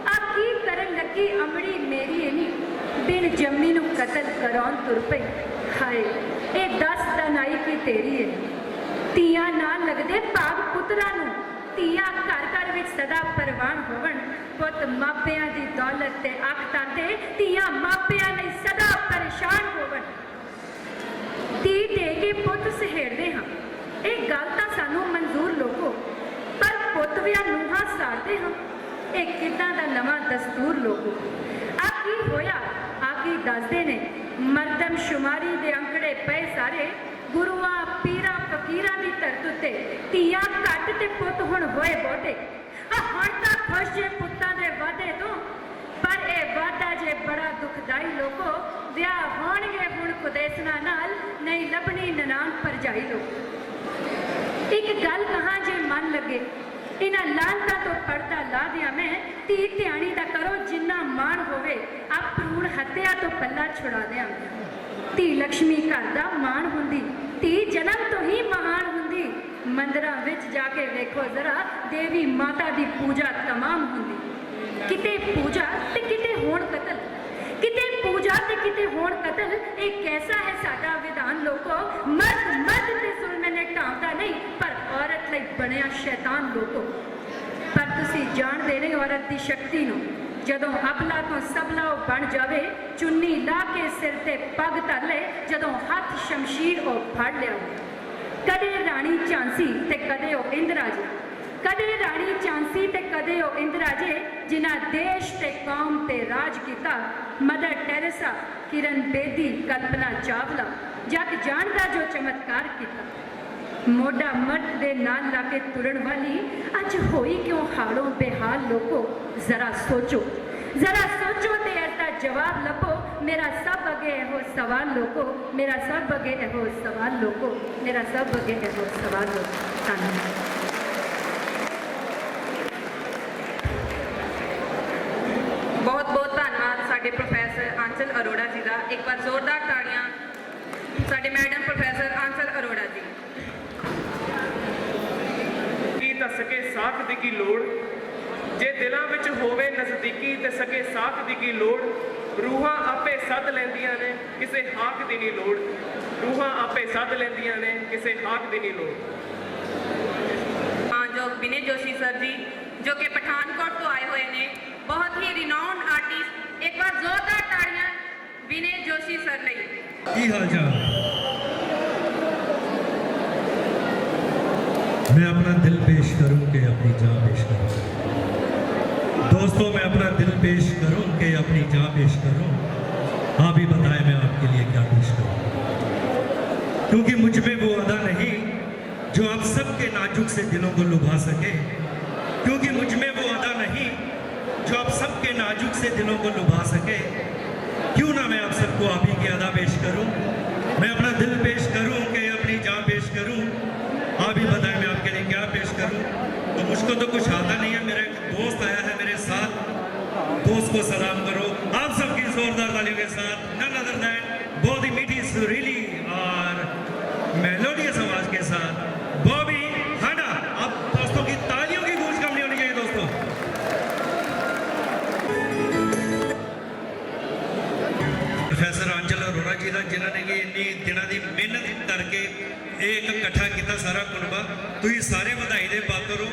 ਆ ਕੀ ਕਰਨ ਲੱਗੀ ਅਮੜੀ ਮੇਰੀ ਇਹਨੀ ਬਿਨ ਜੰਮੀ ਨੂੰ ਕਤਲ ਕਰਾਉਣ ਤੁਰ ਪਈ ਹਾਏ ਇਹ ਦੱਸ ਦਨਾਈ ਕੀ ਤੇਰੀ ਹੈ ਧੀਆਂ ਨਾਲ ਲੱਗਦੇ ਭਾਗ ਪੁੱਤਰਾਂ ਨੂੰ ਧੀਆਂ ਘਰ ਵਿੱਚ ਸਦਾ ਪਰਵਾਨ ਹੋਵਣ ਪੁੱਤ ਮਾਪਿਆਂ ਦੀ ਦੌਲਤ ਤੇ ਅੱਖ ਤਾਂਦੇ ਧੀਆਂ ਮਾਪਿਆਂ ਲਈ ਸਦਾ ਪਰੇਸ਼ਾਨ ਹੋਵਣ ਧੀ ਦੇ ਕੇ ਪੁੱਤ ਸਹੇੜਦੇ ਹਾਂ ਇਹ ਗੱਲ ਤਾਂ ਸਾਨੂੰ ਮਨਜ਼ੂਰ ਲੋਕੋ ਪਰ ਪੁੱਤ ਵਿਆਹ ਨੂੰਹਾਂ ਸਾੜਦੇ ਹਾਂ ਇਹ ਕਿੱਦਾਂ ਦਾ ਨਵਾਂ ਦਸਤੂਰ ਲੋਕੋ ਆ ਕੀ ਹੋਇਆ ਆ ਕੀ ਦੱਸਦੇ ਨੇ ਮਰਦਮ ਸ਼ੁਮਾਰੀ ਦੇ ਅੰਕੜੇ ਪਏ ਸਾਰੇ ਗੁਰੂਆਂ ਪੀਰਾਂ ਫਕੀਰਾਂ ਦੀ ਧਰਤ ਉੱਤੇ ਧੀਆਂ ਘੱਟ ਤੇ ਪੁੱਤ ਹੁਣ ਹੋਏ ਬਹੁਤੇ ਹੁਣ ਤਾਂ ਖੁਸ਼ ਜੇ ਪੁੱਤਾਂ ਦੇ ਵਾਧੇ ਤੋਂ ਪਰ ਇਹ ਵਾਧਾ ਜੇ ਬੜਾ ਦੁਖਦਾਈ ਲੋਕੋ ਵਿਆਹ ਹੋਣਗੇ ਹੁਣ ਕੁਦੇਸਨਾ ਨਾਲ ਨਹੀਂ ਲੱਭਣੀ ਨਨਾਣ ਭਰਜਾਈ ਲੋਕ ਇੱਕ ਗੱਲ ਕਹਾਂ ਜੇ ਮਨ ਲੱਗੇ ਇਹਨਾਂ ਲਾਂਤਾਂ ਤੋਂ ਪਰਦਾ ਲਾ ਦਿਆਂ ਮੈਂ ਧੀ ਧਿਆਣੀ ਦਾ ਕਰੋ ਜਿੰਨਾ ਮਾਣ ਹੋਵੇ ਆ ਭਰੂਣ ਹੱਤਿਆ ਤੋਂ ਪੱਲਾ ਛੁਡਾ ਦਿਆਂ ਧੀ ਲక్ష్ਮੀ ਘਰ ਦਾ ਮਾਣ ਹੁੰਦੀ ਧੀ ਜਨਮ ਤੋਂ ਹੀ ਮਹਾਨ ਹੁੰਦੀ ਮੰਦਰਾਂ ਵਿੱਚ ਜਾ ਕੇ ਵੇਖੋ ਜ਼ਰਾ ਦੇਵੀ ਮਾਤਾ ਦੀ ਪੂਜਾ ਤਮਾਮ ਹੁੰਦੀ ਕਿਤੇ ਪੂਜਾ ਤੇ ਕਿਤੇ ਹੋਣ ਕਤਲ ਇਹ ਕੈਸਾ ਹੈ ਸਾਡਾ ਵਿਧਾਨ ਲੋਕੋ ਮਰਦ ਤੇ ਜ਼ੁਲਮ ਨੇ ਢਾਂਦਾ ਨਹੀਂ ਪਰ ਔਰਤ ਲਈ ਬਣਿਆ ਸ਼ੈਤਾਨ ਲੋਕੋ ਪਰ ਤੁਸੀਂ ਜਾਣਦੇ ਨਹੀਂ ਔਰਤ ਦੀ ਸ਼ਕਤੀ ਨੂੰ ਜਦੋਂ ਅਬਲਾ ਤੋਂ ਸਬਲਾ ਉਹ ਬਣ ਜਾਵੇ ਚੁੰਨੀ ਲਾ ਕੇ ਸਿਰ ਤੇ ਪੱਗ ਧਰ ਲੈ ਜਦੋਂ ਹੱਥ ਸ਼ਮਸ਼ੀਰ ਉਹ ਫੜ ਲਿਆ ਕਦੇ ਰਾਣੀ ਝਾਂਸੀ ਤੇ ਕਦੇ ਉਹ ਇੰਦਰਾ ਜੇ ਜਿਨ੍ਹਾਂ ਦੇਸ਼ ਤੇ ਕੌਮ ਤੇ ਰਾਜ ਕੀਤਾ ਮਦਰ ਟੈਰੇਸਾ ਕਿਰਨ ਬੇਦੀ ਕਲਪਨਾ ਚਾਵਲਾ ਜਗ ਜਾਣਦਾ ਜੋ ਚਮਤਕਾਰ ਕੀਤਾ ਮੋਢਾ ਮਰਦ ਦੇ ਨਾਲ ਲਾ ਕੇ ਤੁਰਨ ਵਾਲੀ ਅੱਜ ਹੋਈ ਕਿਉਂ ਹਾਲੋਂ ਬੇਹਾਲ ਲੋਕੋ ਜ਼ਰਾ ਸੋਚੋ ਤੇ ਇਹਦਾ ਜਵਾਬ ਲੱਭੋ ਮੇਰਾ ਸਭ ਅੱਗੇ ਇਹੋ ਸਵਾਲ ਲੋਕੋ ਧੰਨਵਾਦ ਬਹੁਤ ਧੰਨਵਾਦ ਸਾਡੇ ਪ੍ਰੋਫੈਸਰ ਆਂਚਲ ਅਰੋੜਾ ਜੀ ਦਾ ਇੱਕ ਵਾਰ ਜ਼ੋਰਦਾਰ ਤਾੜੀਆਂ ਸਾਡੇ ਮੈਡਮ ਪ੍ਰੋਫੈਸਰ ਆਂਚਲ ਅਰੋੜਾ ਜੀ ਕੀ ਤਾਂ ਸਕੇ ਸਾਥ ਦੀ ਕੀ ਲੋੜ ਜੇ ਦਿਲਾਂ ਵਿੱਚ ਹੋਵੇ ਨਜ਼ਦੀਕੀ ਤੇ ਸਕੇ ਸਾਥ ਦੀ ਕੀ ਲੋੜ ਰੂਹਾਂ ਆਪੇ ਸੱਦ ਲੈਂਦੀਆਂ ਨੇ ਕਿਸੇ ਹਾਕ ਦੀ ਨਹੀਂ ਲੋੜ ਮਾਨਯੋਗ ਵਿਨੇ ਜੋਸ਼ੀ ਸਰ ਜੀ ਜੋ ਕਿ ਪਠਾਨਕੋਟ ਤੋਂ ਆਏ ਹੋਏ ਨੇ बहुत ही रिनाउंड आर्टिस्ट एक बार जोरदार ताड़ियां विनय जोशी सर ਲਈ ਕੀ ਹਾਲ ਚਾਲ मैं अपना दिल पेश करूं कि अपनी जान पेश करूं दोस्तों मैं अपना दिल पेश करूं कि अपनी जान पेश करूं आप ही बताएं मैं आपके लिए क्या पेश करूं क्योंकि मुझ में वो अदा नहीं जो आप सबके नाजुक से दिलों को लुभा सके क्योंकि मुझ में वो अदा नहीं जो आप सबके नाजुक से दिलों को लुभा सके क्यों ना मैं आप सबको आप ही की अदा पेश करूं मैं अपना दिल पेश करूं कि अपनी जान पेश करूं आप ही बताएं मैं आपके लिए क्या पेश करूं तो मुझको तो कुछ आता नहीं है मेरा एक दोस्त आया है मेरे साथ दोस्त को सलाम करो आप सबकी जोरदार तालियों के साथ नन अदर दैन बहुत ही मीठी सुरीली और मेलोडियस आवाज के साथ बॉबी हांडा आप दोस्तों की तालियों की गूंज कम नहीं होनी ਇਹ ਇੱਕ ਇਕੱਠਾ ਕੀਤਾ ਸਾਰਾ ਕੁਨਬਾ। ਤੁਸੀਂ ਸਾਰੇ ਵਧਾਈ ਦੇ ਪਾਤਰ ਹੋ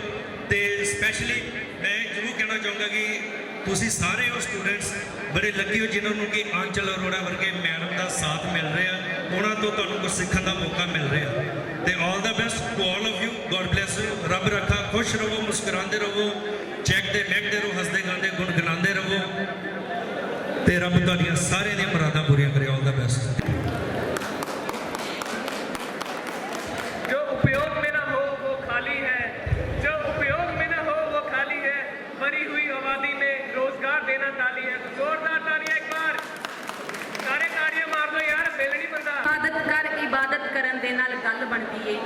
ਤੇ ਸਪੈਸ਼ਲੀ ਮੈਂ ਜ਼ਰੂਰ ਕਹਿਣਾ ਚਾਹੂੰਗਾ ਕਿ ਤੁਸੀਂ ਸਾਰੇ ਉਹ ਸਟੂਡੈਂਟਸ ਬੜੇ ਲੱਕੀ ਹੋ ਜਿਨ੍ਹਾਂ ਨੂੰ ਕਿ ਆਂਚਲ ਅਰੋੜਾ ਵਰਗੇ ਮੈਡਮ ਦਾ ਸਾਥ ਮਿਲ ਰਿਹਾ, ਉਹਨਾਂ ਤੋਂ ਤੁਹਾਨੂੰ ਕੁਝ ਸਿੱਖਣ ਦਾ ਮੌਕਾ ਮਿਲ ਰਿਹਾ। ਤੇ all the best to all of you, god bless you. ਰੱਬ ਰੱਖਾ, ਖੁਸ਼ ਰਹੋ, ਮੁਸਕਰਾਉਂਦੇ ਰਹੋ, ਚੈੱਕਦੇ ਲੈਕਦੇ ਰਹੋ, ਹੱਸਦੇ ਗਾਉਂਦੇ ਗੁਣਗੁਣਾਉਂਦੇ ਰਹੋ ਤੇ ਰੱਬ ਤੁਹਾਡੀਆਂ ਸਾਰਿਆਂ ਦੀਆਂ ਮੁਰਾਦਾਂ ਪੂਰੀਆਂ ਕਰੇ। ਆਲ ਦਾ ਬੈਸਟ। जो उपयोग में ना हो वो खाली है, जो उपयोग में ना हो वो खाली है, मरी हुई आबादी में रोजगार देना ताली है। तो जोरदार तालियां एक बार, सारे तालियां मार दो यार, बेल नहीं बनता। इबादत करन दे नाल गल बनदी ए,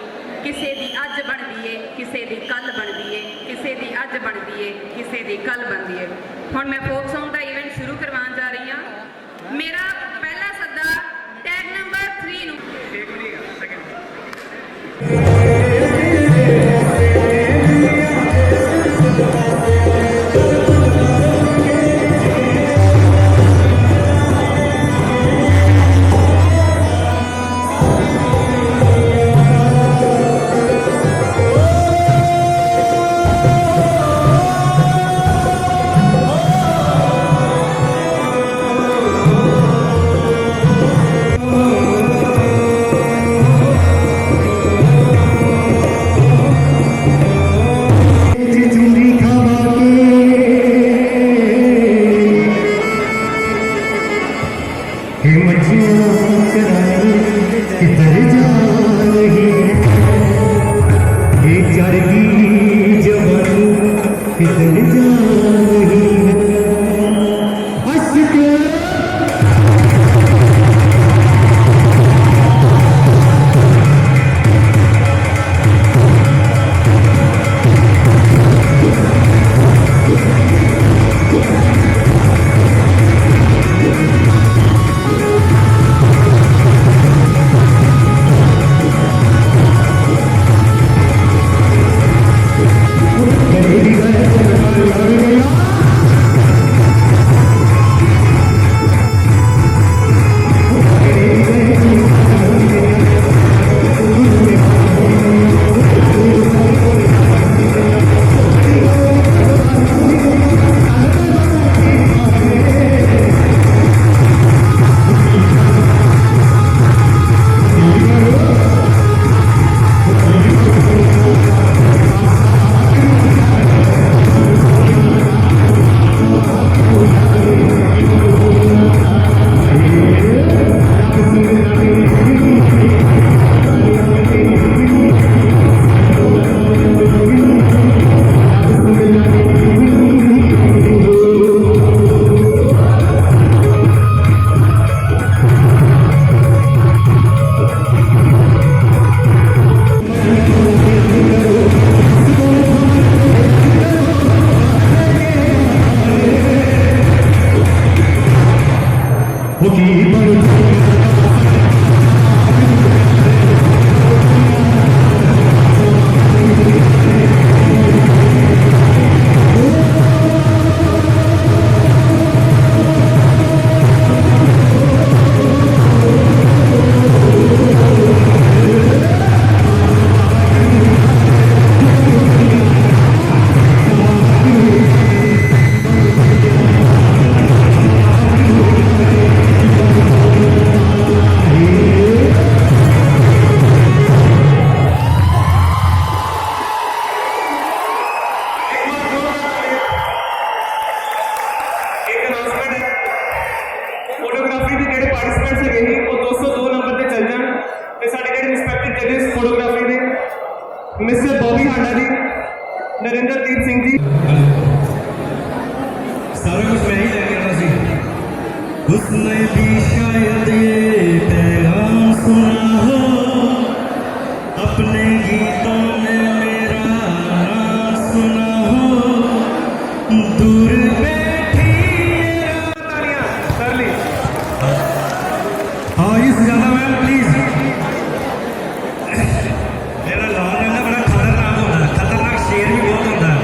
किसे दी अज बनदी ए, किसे दी कल बनदी ए, किसे दी अज बनदी ए, किसे दी कल बनदी ए। हुण मैं फोक सॉन्ग दा इवेंट शुरू करवाउण जा रही हां। मेरा पहला सद्दा टैग नंबर 3 नूं एक मिनट सेकंड मिस्टर बॉबी हांडा जी, नरेंद्रदीप सिंह जी, सारा कुछ मैं ही लेके आना सी। उसने भी शायद ये पैगाम सुना हो, अपने गीतों में मेरा नाम सुना हो, दूर बैठी कर ली। हाँ इस ज्यादा मैम प्लीज। मेरा लाल रंग बड़ा खतरनाक होता है, खतरनाक शेर भी बहुत होता है।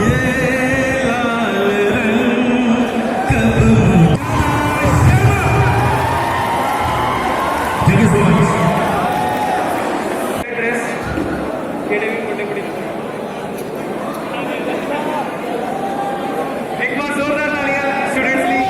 ये लाल रंग कब थैंक यू सो मच। ਜਿਹੜੇ ਵੀ ਵੱਡੇ ਵੱਡੇ ਇੱਕ ਵਾਰ ਜ਼ੋਰਦਾਰ ਤਾਲੀਆਂ ਸਟੂਡੈਂਟਸ ਲਈ।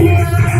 Thank you.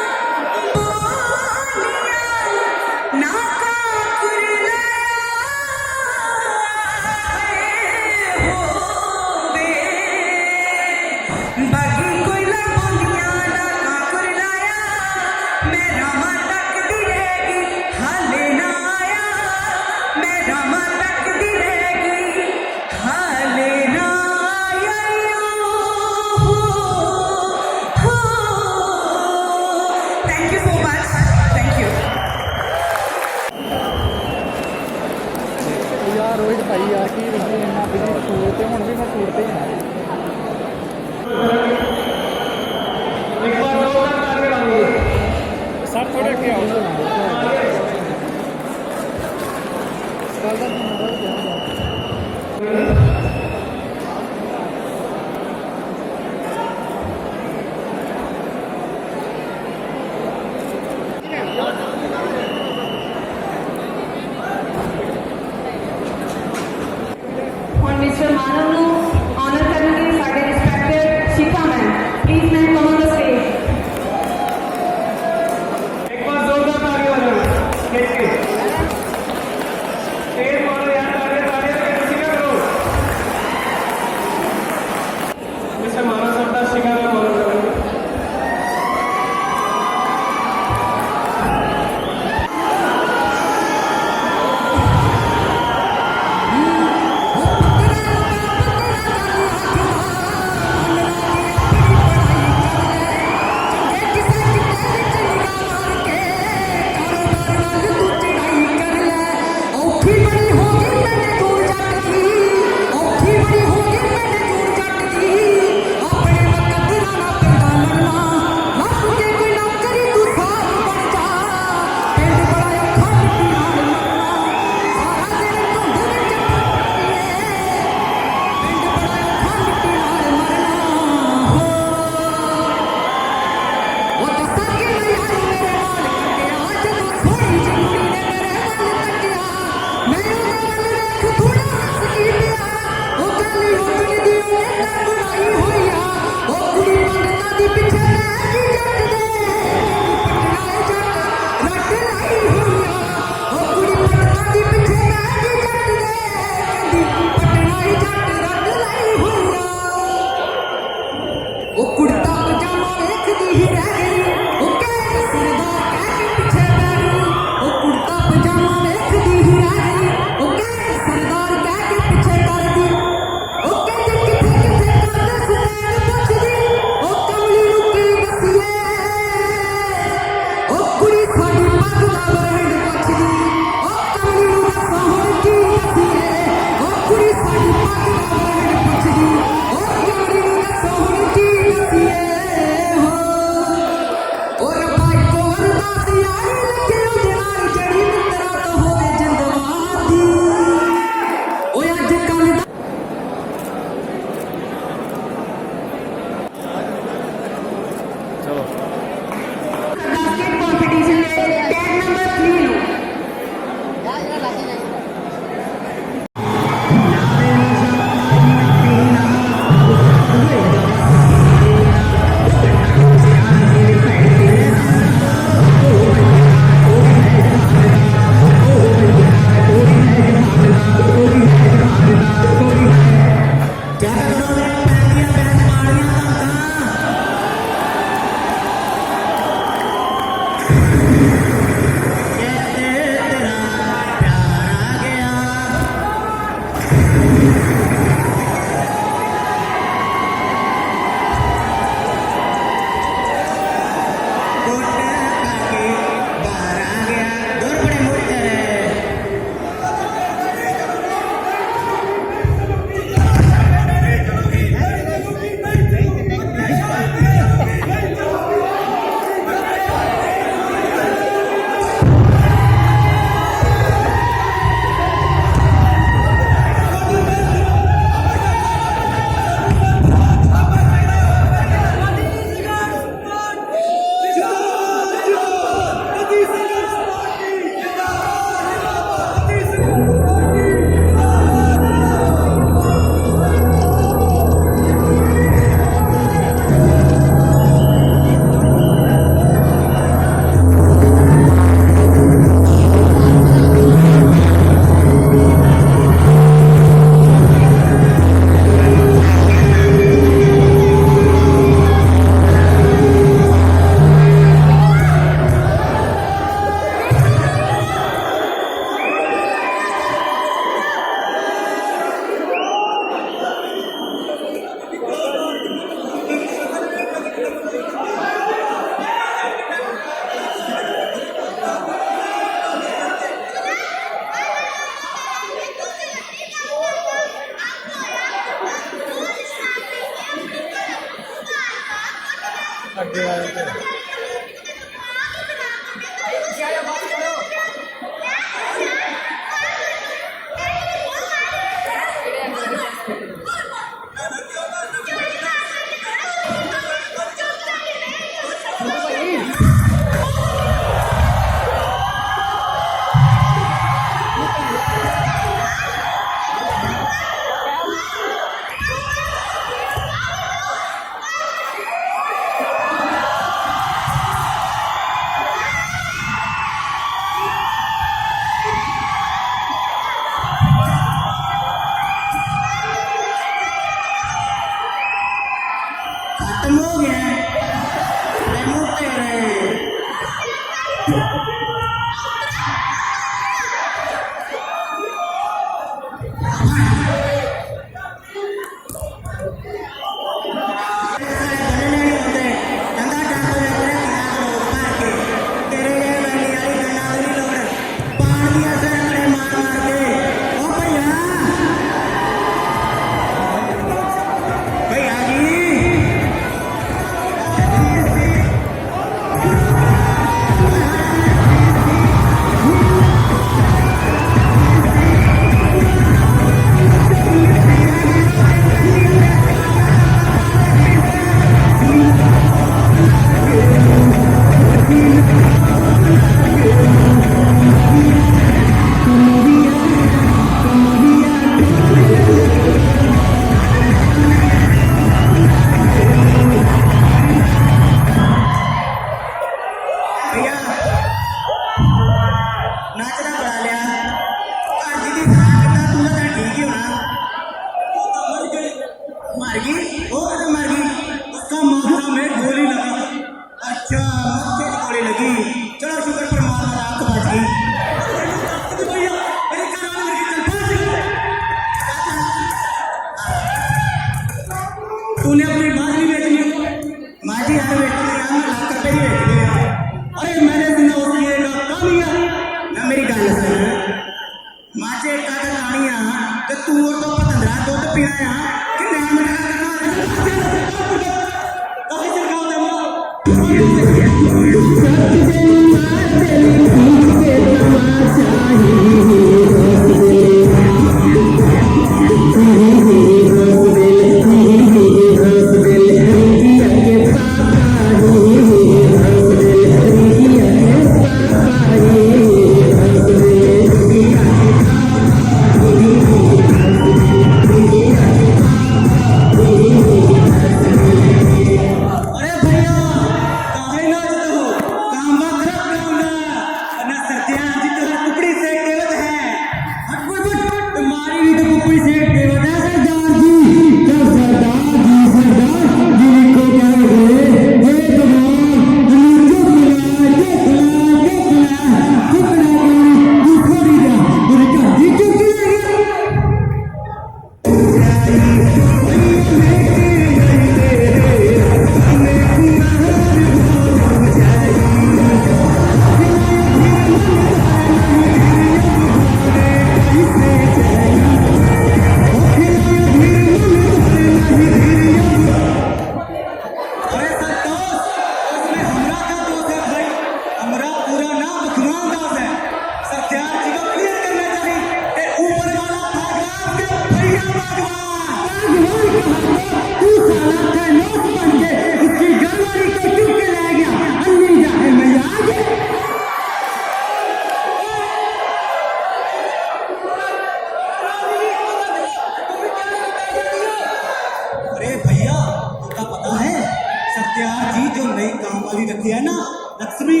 जी जो नई काम वाली रखी है ना लक्ष्मी,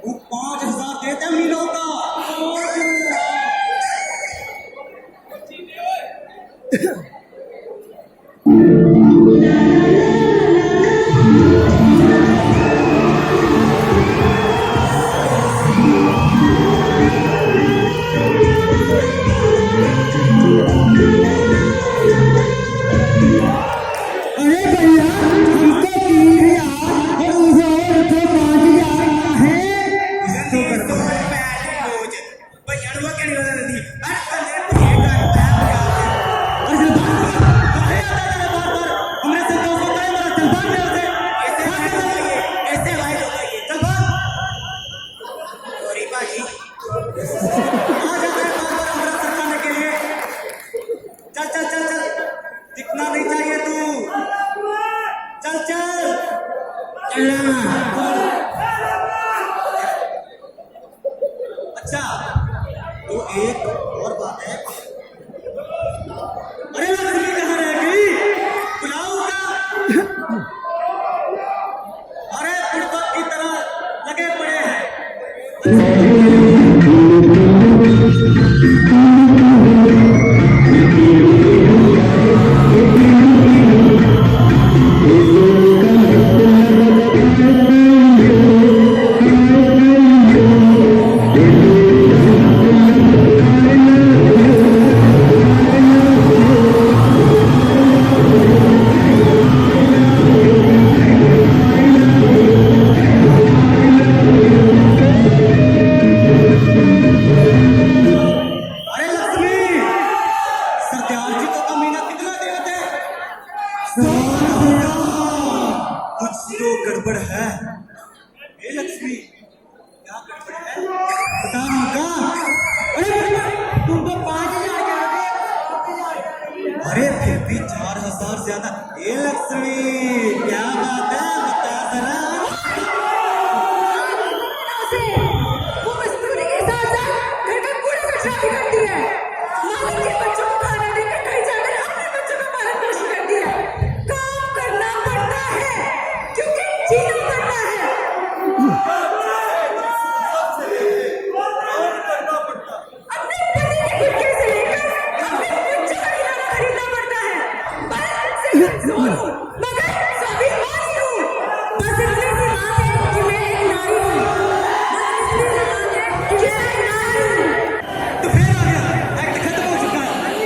वो 5000 देते हैं मीलों का। दिखना नहीं चाहिए तू, चल चल अच्छा तो एक और बात है, अरे लक्ष्मी कहाँ रह गई? बुलाओ का। अरे बुड़बक की तरह लगे पड़े हैं। कुछ तो गड़बड़ है। हे लक्ष्मी क्या गड़बड़ है बता का। अरे तुम तो 5000 के आगे। अरे फिर भी 4000 ज्यादा। हे लक्ष्मी क्या बात है बता जरा। वो मजदूरी के साथ साथ घर का कूड़ा कचरा भी करती है। मालिक के बच्चों को खाना देकर कहीं जाकर अपने बच्चों का पालन पोषण करती है। काम करना पड़ता है क्योंकि जीना पड़ता है। अपने पति के गुटके से लेकर अपने बच्चों का खिलौना खरीदना पड़ता है। पर सिर्फ जोर हूँ मगर स्वाभिमानी हूँ। बस इतनी सी बात है कि मैं एक नारी हूँ। बस इतनी सी बात है कि मैं एक नारी हूँ। तो फिर आ गया, एक्ट खत्म हो चुका है।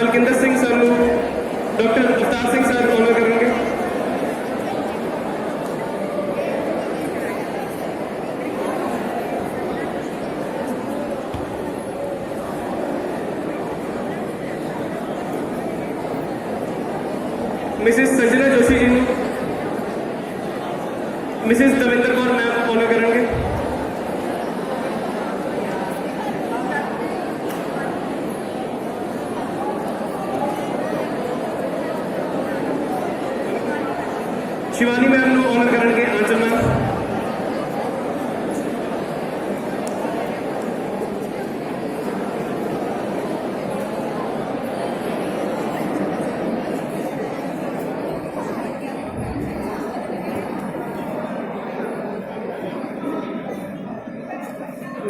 ਬਲਕਿੰਦਰ ਸਿੰਘ ਸਰ ਨੂੰ doctor Avtar Singh sir honour ਕਰਨਗੇ। मिसेस संजना जोशी जी ਨੂੰ Mrs Davinder Kaur ma'am honour करेंगे। शिवानी मैम ਨੂੰ ऑनर करेंगे Anchal ma'am.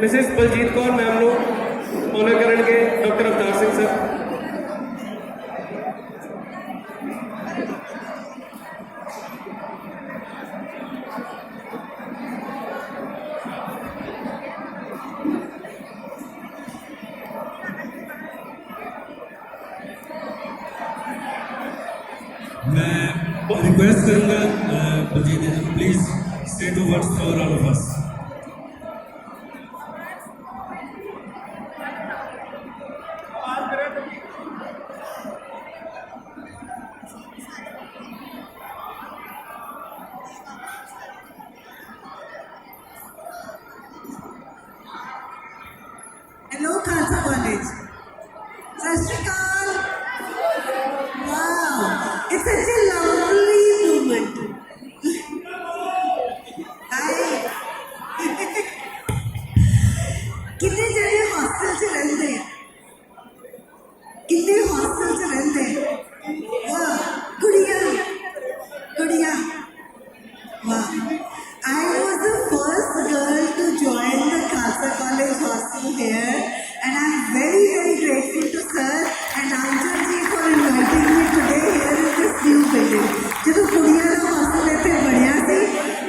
Mrs Baljit Kaur ma'am ਨੂੰ ऑनर करेंगे डॉक्टर अवतार सिंह सर। मैं रिक्वेस्ट करूंगा बलजीत जी प्लीज से 2 words for all of us. Hello, Khalsa College. Sat Shri Akal. Wow, it's such a lovely moment. Hi. कितने जने हॉस्टल से रहते हैं? कितने हॉस्टल से रहते हैं? वाह, गुड़िया, गुड़िया. Wow. I was the first girl to join the Khalsa College hostel here, and I'm very, very grateful to sir and Anchal ji for inviting me today here in this new building. जब कुड़िया का hostel इतने बढ़िया थी,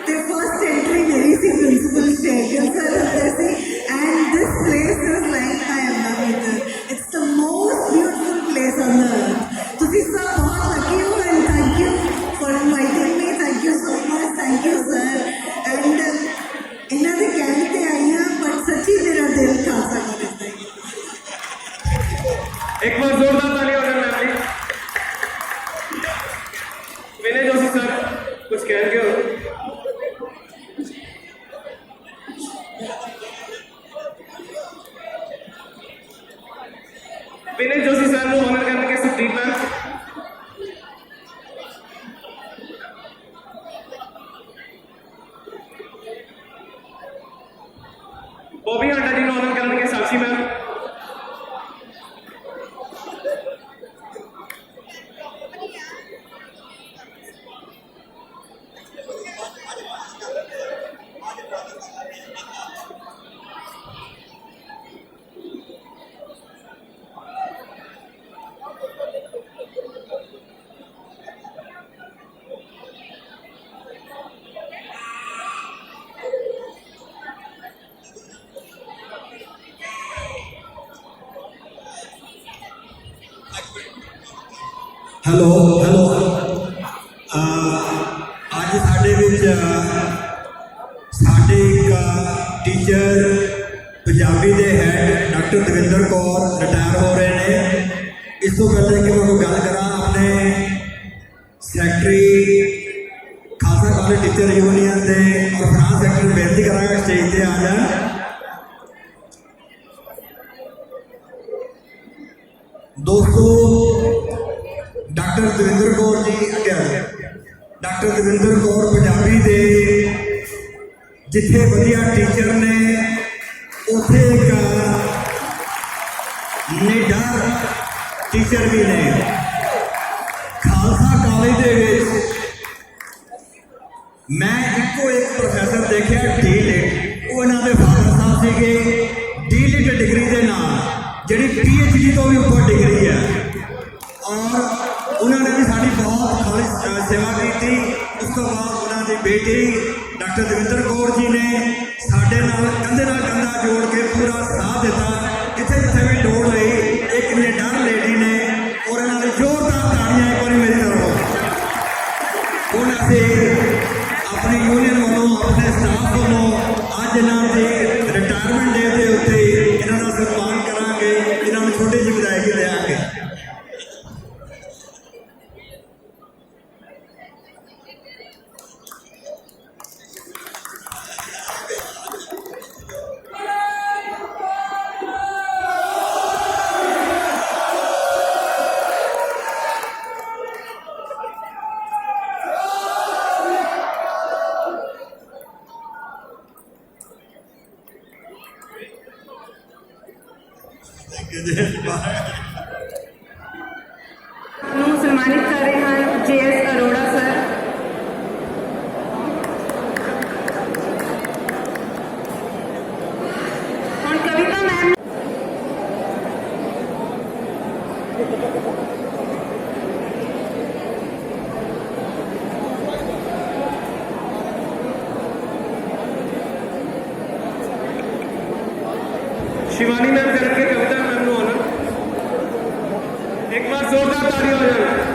the first entry मेरी थी principal Shekhar sir होते थे, and this place is like my Amrita. It's the most beautiful place on the earth. तुसी सब बहुत lucky हो, and thank you for inviting me. Thank you so much. Thank you sir. And इन्हों के कहने पे आई हाँ, बट सच्ची मेरा दिल खालसा कॉलेज का एक बार जोरदार ताली हो जाए मैम जी। विनय जोशी सर कुछ कहेंगे हो? विनय जोशी सर को ऑनर करने के सुखदीप मैम। बॉबी हांडा जी को ऑनर करने के साक्षी मैम। हेलो हेलो आज साढ़े साढ़े एक टीचर पंजाबी के had doctor Davinder Kaur retire हो रहे हैं। इस तो पहले कि मैं गल करा अपने secretary Khalsa college teacher union के और फ्रांस सैकटरी बेनती करा स्टेज पर आ जाए। दोस्तों डॉक्टर दविंदर कौर जी अगे आ गए। डॉक्टर दविंदर कौर पंजाबी दे जिथे वधिया टीचर ने उथे एक निडर टीचर भी ने। खालसा कॉलेज दे विच मैं इको एक प्रोफैसर देखा डी.लिट, वो इन्हों के फादर साहब सीगे डी.लिट डिग्री के नाल जिहड़ी PhD तो भी ऊपर डिग्री है, और उन्होंने भी साड़ी बहुत खाली सेवा की थी। उस तो बाद उन्होंने बेटी डॉक्टर दविंदर कौर जी ने साढ़े कंधे नाल कंधा जोड़ के पूरा साथ दिता। जिथे जिथे भी दौड़ रही एक निडर लेडी ने अपनी यूनियन वालों अपने स्टाफ वालों अज इन्हों के रिटायरमेंट डे के उत्ते इन्हों का सम्मान करांगे, इन्हों छोटी जी विदायगी देंगे। ਨੂੰ ਸਨਮਾਨਿਤ ਕਰ ਰਹੇ ਹਨ JS ਅਰੋੜਾ ਸਰ। ਹੁਣ ਕਵਿਤਾ ਮੈਮ शिवानी मैम करके कविता मैम नो ऑनर। एक बार जोरदार ताली हो जाए।